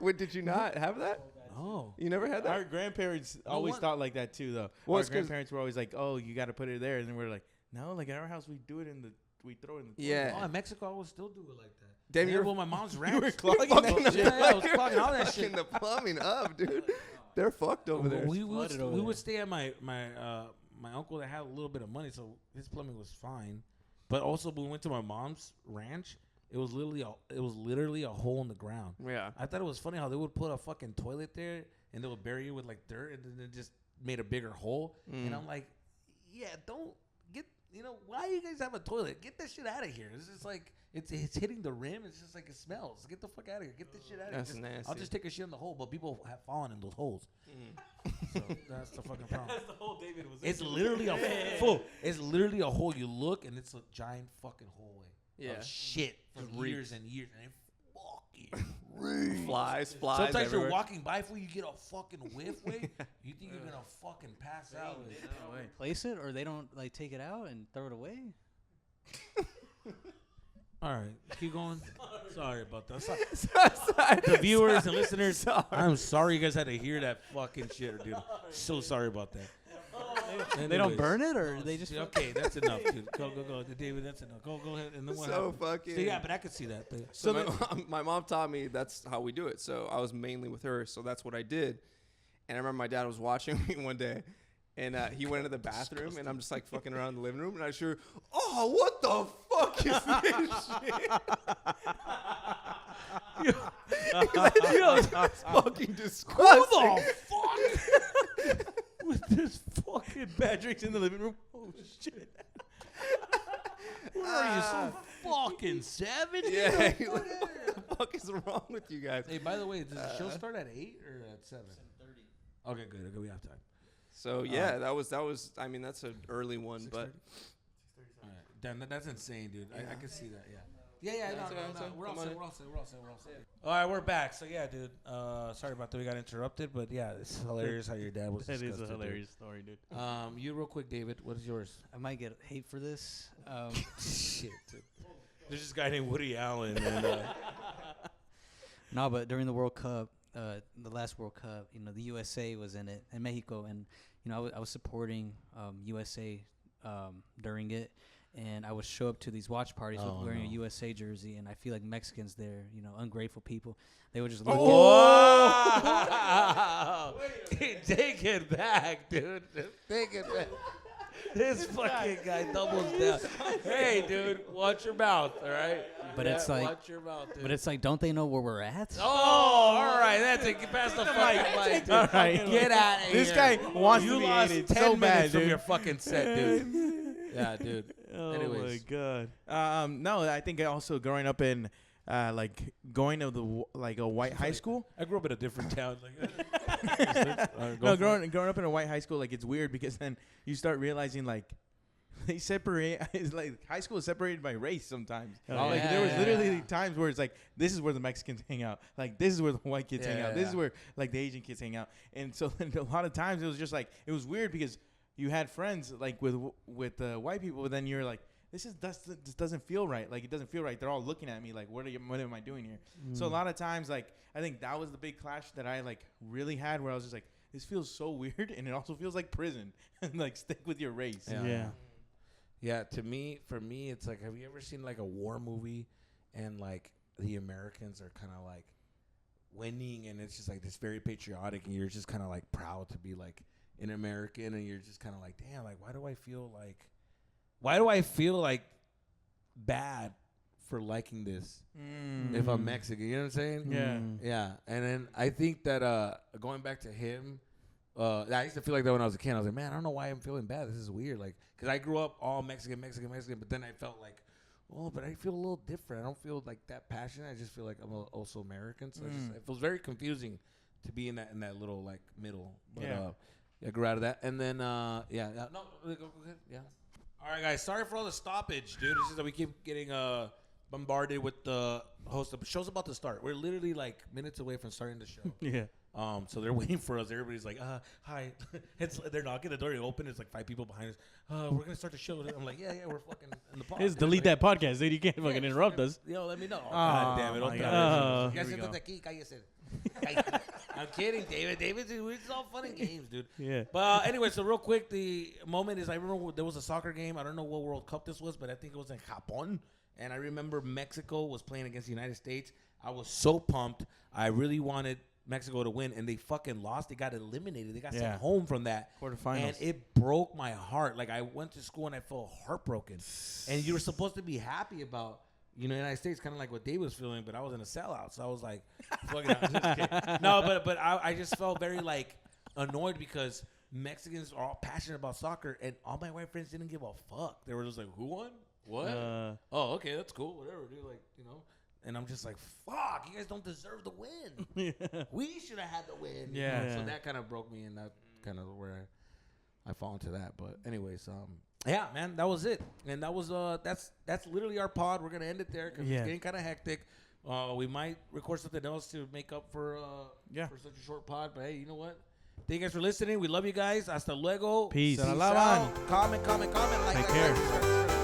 S5: Wait, did you not have that?
S2: Oh.
S5: You never had that?
S3: Our grandparents always
S2: what?
S3: thought like that too, though.
S5: Well,
S3: Our
S5: it's 'cause-
S3: grandparents were always like, "Oh, you got to put it there," and then we're like, "No, like at our house, we do it we throw it in the
S5: Yeah.
S2: Oh, in Mexico, I would still do it like that.
S5: Damn,
S2: yeah,
S5: you're
S2: well, my mom's
S3: You
S2: ranch.
S3: were clogging
S5: fucking
S3: that
S5: the
S3: shit.
S2: Yeah, I was clogging all that
S5: fucking
S2: shit.
S5: the plumbing up, dude. They're fucked over there.
S2: We would
S4: flooded over
S2: we would
S4: there.
S2: stay at my uncle that had a little bit of money, so his plumbing was fine. But also, when we went to my mom's ranch, it was literally a hole in the ground.
S5: Yeah.
S2: I thought it was funny how they would put a fucking toilet there and they would bury it with like dirt and then it just made a bigger hole. And I'm like, yeah, don't get, why you guys have a toilet? Get that shit out of here. It's just like, it's hitting the rim. It's just like it smells. Get the fuck out of here. Get this shit out of here.
S5: That's nasty.
S2: I'll just take a shit in the hole, but people have fallen in those holes. So that's the fucking problem.
S1: That's the whole David was.
S2: It's literally it's literally a hole. You look and it's a giant fucking hallway.
S5: Yeah.
S2: Of shit for
S5: Just
S2: years
S5: reeks.
S2: and years, and it fucking
S5: Flies
S2: Sometimes
S5: everywhere.
S2: you're walking by, fool, you get a fucking whiff, way. You think you're gonna fucking pass out.
S4: Place it, or they don't like take it out and throw it away.
S2: All right, keep going. Sorry about that.
S5: Sorry.
S2: The viewers and listeners,
S5: Sorry.
S2: I'm sorry you guys had to hear that fucking shit, dude. So sorry about that.
S4: They don't burn it, or they just.
S2: Okay, that's enough, dude. Go, David. That's enough. Go ahead. And then what
S5: So
S2: happened?
S5: fucking.
S2: So, yeah, but I could see that. But
S5: So my mom taught me that's how we do it. So I was mainly with her, so that's what I did. And I remember my dad was watching me one day, and he went into the bathroom, and I'm just like fucking around the living room, and I sure, oh, what the fuck is this shit? That's fucking disgusting.
S2: fuck?
S1: with this fucking Patrick's in the living room. Oh shit!
S2: What are you, so fucking savage?
S5: Yeah, like, what the fuck is wrong with you guys?
S2: Hey, by the way, does the show start at 8 or at 7? 7:30. Okay, good. Okay, we have time.
S5: So yeah, that was. I mean, that's an early one, but
S2: All right. Damn, that's insane, dude. I can see that. Yeah. Yeah.
S5: That's
S2: No,
S5: okay, that's okay.
S2: we're all
S5: Come on
S2: set.
S5: in.
S2: We're all set. All right, we're back. So yeah, dude. Sorry about that. We got interrupted, but yeah, it's hilarious how your dad was.
S1: That is a
S2: disgusted, dude.
S1: hilarious story, dude.
S2: You real quick, David. What is yours?
S4: I might get hate for this.
S2: Shit. Dude. There's this guy named Woody Allen. And,
S4: No, but during the World Cup, the last World Cup, the USA was in it, and Mexico, and I was supporting USA during it, and I would show up to these watch parties with wearing a USA jersey, and I feel like Mexicans there, ungrateful people, they would just look
S2: Whoa! Take it back, dude. Take it back. This fucking guy doubles down. Hey, dude, watch your mouth, all right?
S4: But it's like-
S2: watch your mouth, dude.
S4: But it's like, don't they know where we're at?
S2: Oh, all right. That's it. Get past the fucking mic, dude.
S3: All right.
S2: Get out of here.
S3: This guy wants
S2: you
S3: to be
S2: lost
S3: hated
S2: 10
S3: so
S2: minutes
S3: bad,
S2: from
S3: dude.
S2: your fucking set, dude. Yeah, dude.
S1: Oh
S2: Anyways.
S1: my god.
S3: No, I think also growing up in like going to a white high school.
S2: I grew up in a different town.
S3: No, growing up in a white high school, like it's weird because then you start realizing like they separate. It's like high school is separated by race sometimes.
S1: Oh,
S3: Like
S4: yeah.
S3: there was literally times where it's like this is where the Mexicans hang out. Like this is where the white kids hang
S2: Yeah,
S3: out. This
S2: yeah.
S3: is where like the Asian kids hang out. And so then a lot of times it was just like it was weird because you had friends like with white people, but then you're like. This doesn't feel right. Like it doesn't feel right. They're all looking at me like, what am I doing here? So a lot of times, like I think that was the big clash that I like really had, where I was just like, this feels so weird, and it also feels like prison. And like stick with your race.
S1: Yeah.
S2: Yeah, for me, it's like, have you ever seen like a war movie, and like the Americans are kind of like winning, and it's just like this very patriotic, and you're just kind of like proud to be like an American, and you're just kind of like, damn, like why do I feel like bad for liking this if I'm Mexican? You know what I'm saying?
S3: Yeah.
S2: Yeah. And then I think that going back to him, I used to feel like that when I was a kid. I was like, man, I don't know why I'm feeling bad. This is weird. Like, because I grew up all Mexican, but then I felt like, oh, but I feel a little different. I don't feel like that passionate. I just feel like I'm also American. So it feels very confusing to be in that little like middle. But I grew out of that. And then, no, go ahead. Yeah. All right, guys. Sorry for all the stoppage, dude. It's just that we keep getting bombarded with the host. The show's about to start. We're literally like minutes away from starting the show.
S1: Yeah.
S2: So they're waiting for us. Everybody's like, hi. They're knocking the door. You open. It's like 5 people behind us. We're gonna start the show. I'm like, yeah, we're fucking in the podcast.
S1: Just delete that podcast, dude. You can't fucking interrupt us.
S2: Yo, let me know. God damn it.
S1: my
S2: Otra
S1: God.
S2: vez.
S1: Here we go.
S2: I'm kidding, David. It's all fun and games, dude.
S1: Yeah.
S2: But anyway, so real quick, the moment is I remember there was a soccer game. I don't know what World Cup this was, but I think it was in Japón. And I remember Mexico was playing against the United States. I was so pumped. I really wanted Mexico to win, and they fucking lost. They got eliminated. They got sent home from that.
S3: Quarterfinals.
S2: And it broke my heart. Like, I went to school, and I felt heartbroken. And you were supposed to be happy about, the United States, kind of like what Dave was feeling, but I was in a sellout. So I was like, fucking no, but I just felt very, like, annoyed because Mexicans are all passionate about soccer, and all my white friends didn't give a fuck. They were just like, who won? What? Oh, okay, that's cool. Whatever, dude. Like, And I'm just like, fuck, you guys don't deserve the win. We should have had the win.
S3: Yeah.
S2: So that kind of broke me, and that kind of where I fall into that. But anyways, yeah, man, that was it. And that was that's literally our pod. We're gonna end it there because it's getting kind of hectic. We might record something else to make up for such a short pod. But hey, you know what? Thank you guys for listening. We love you guys. Hasta luego.
S1: Peace.
S3: Se la lavan.
S2: Comment. Like,
S3: Take care.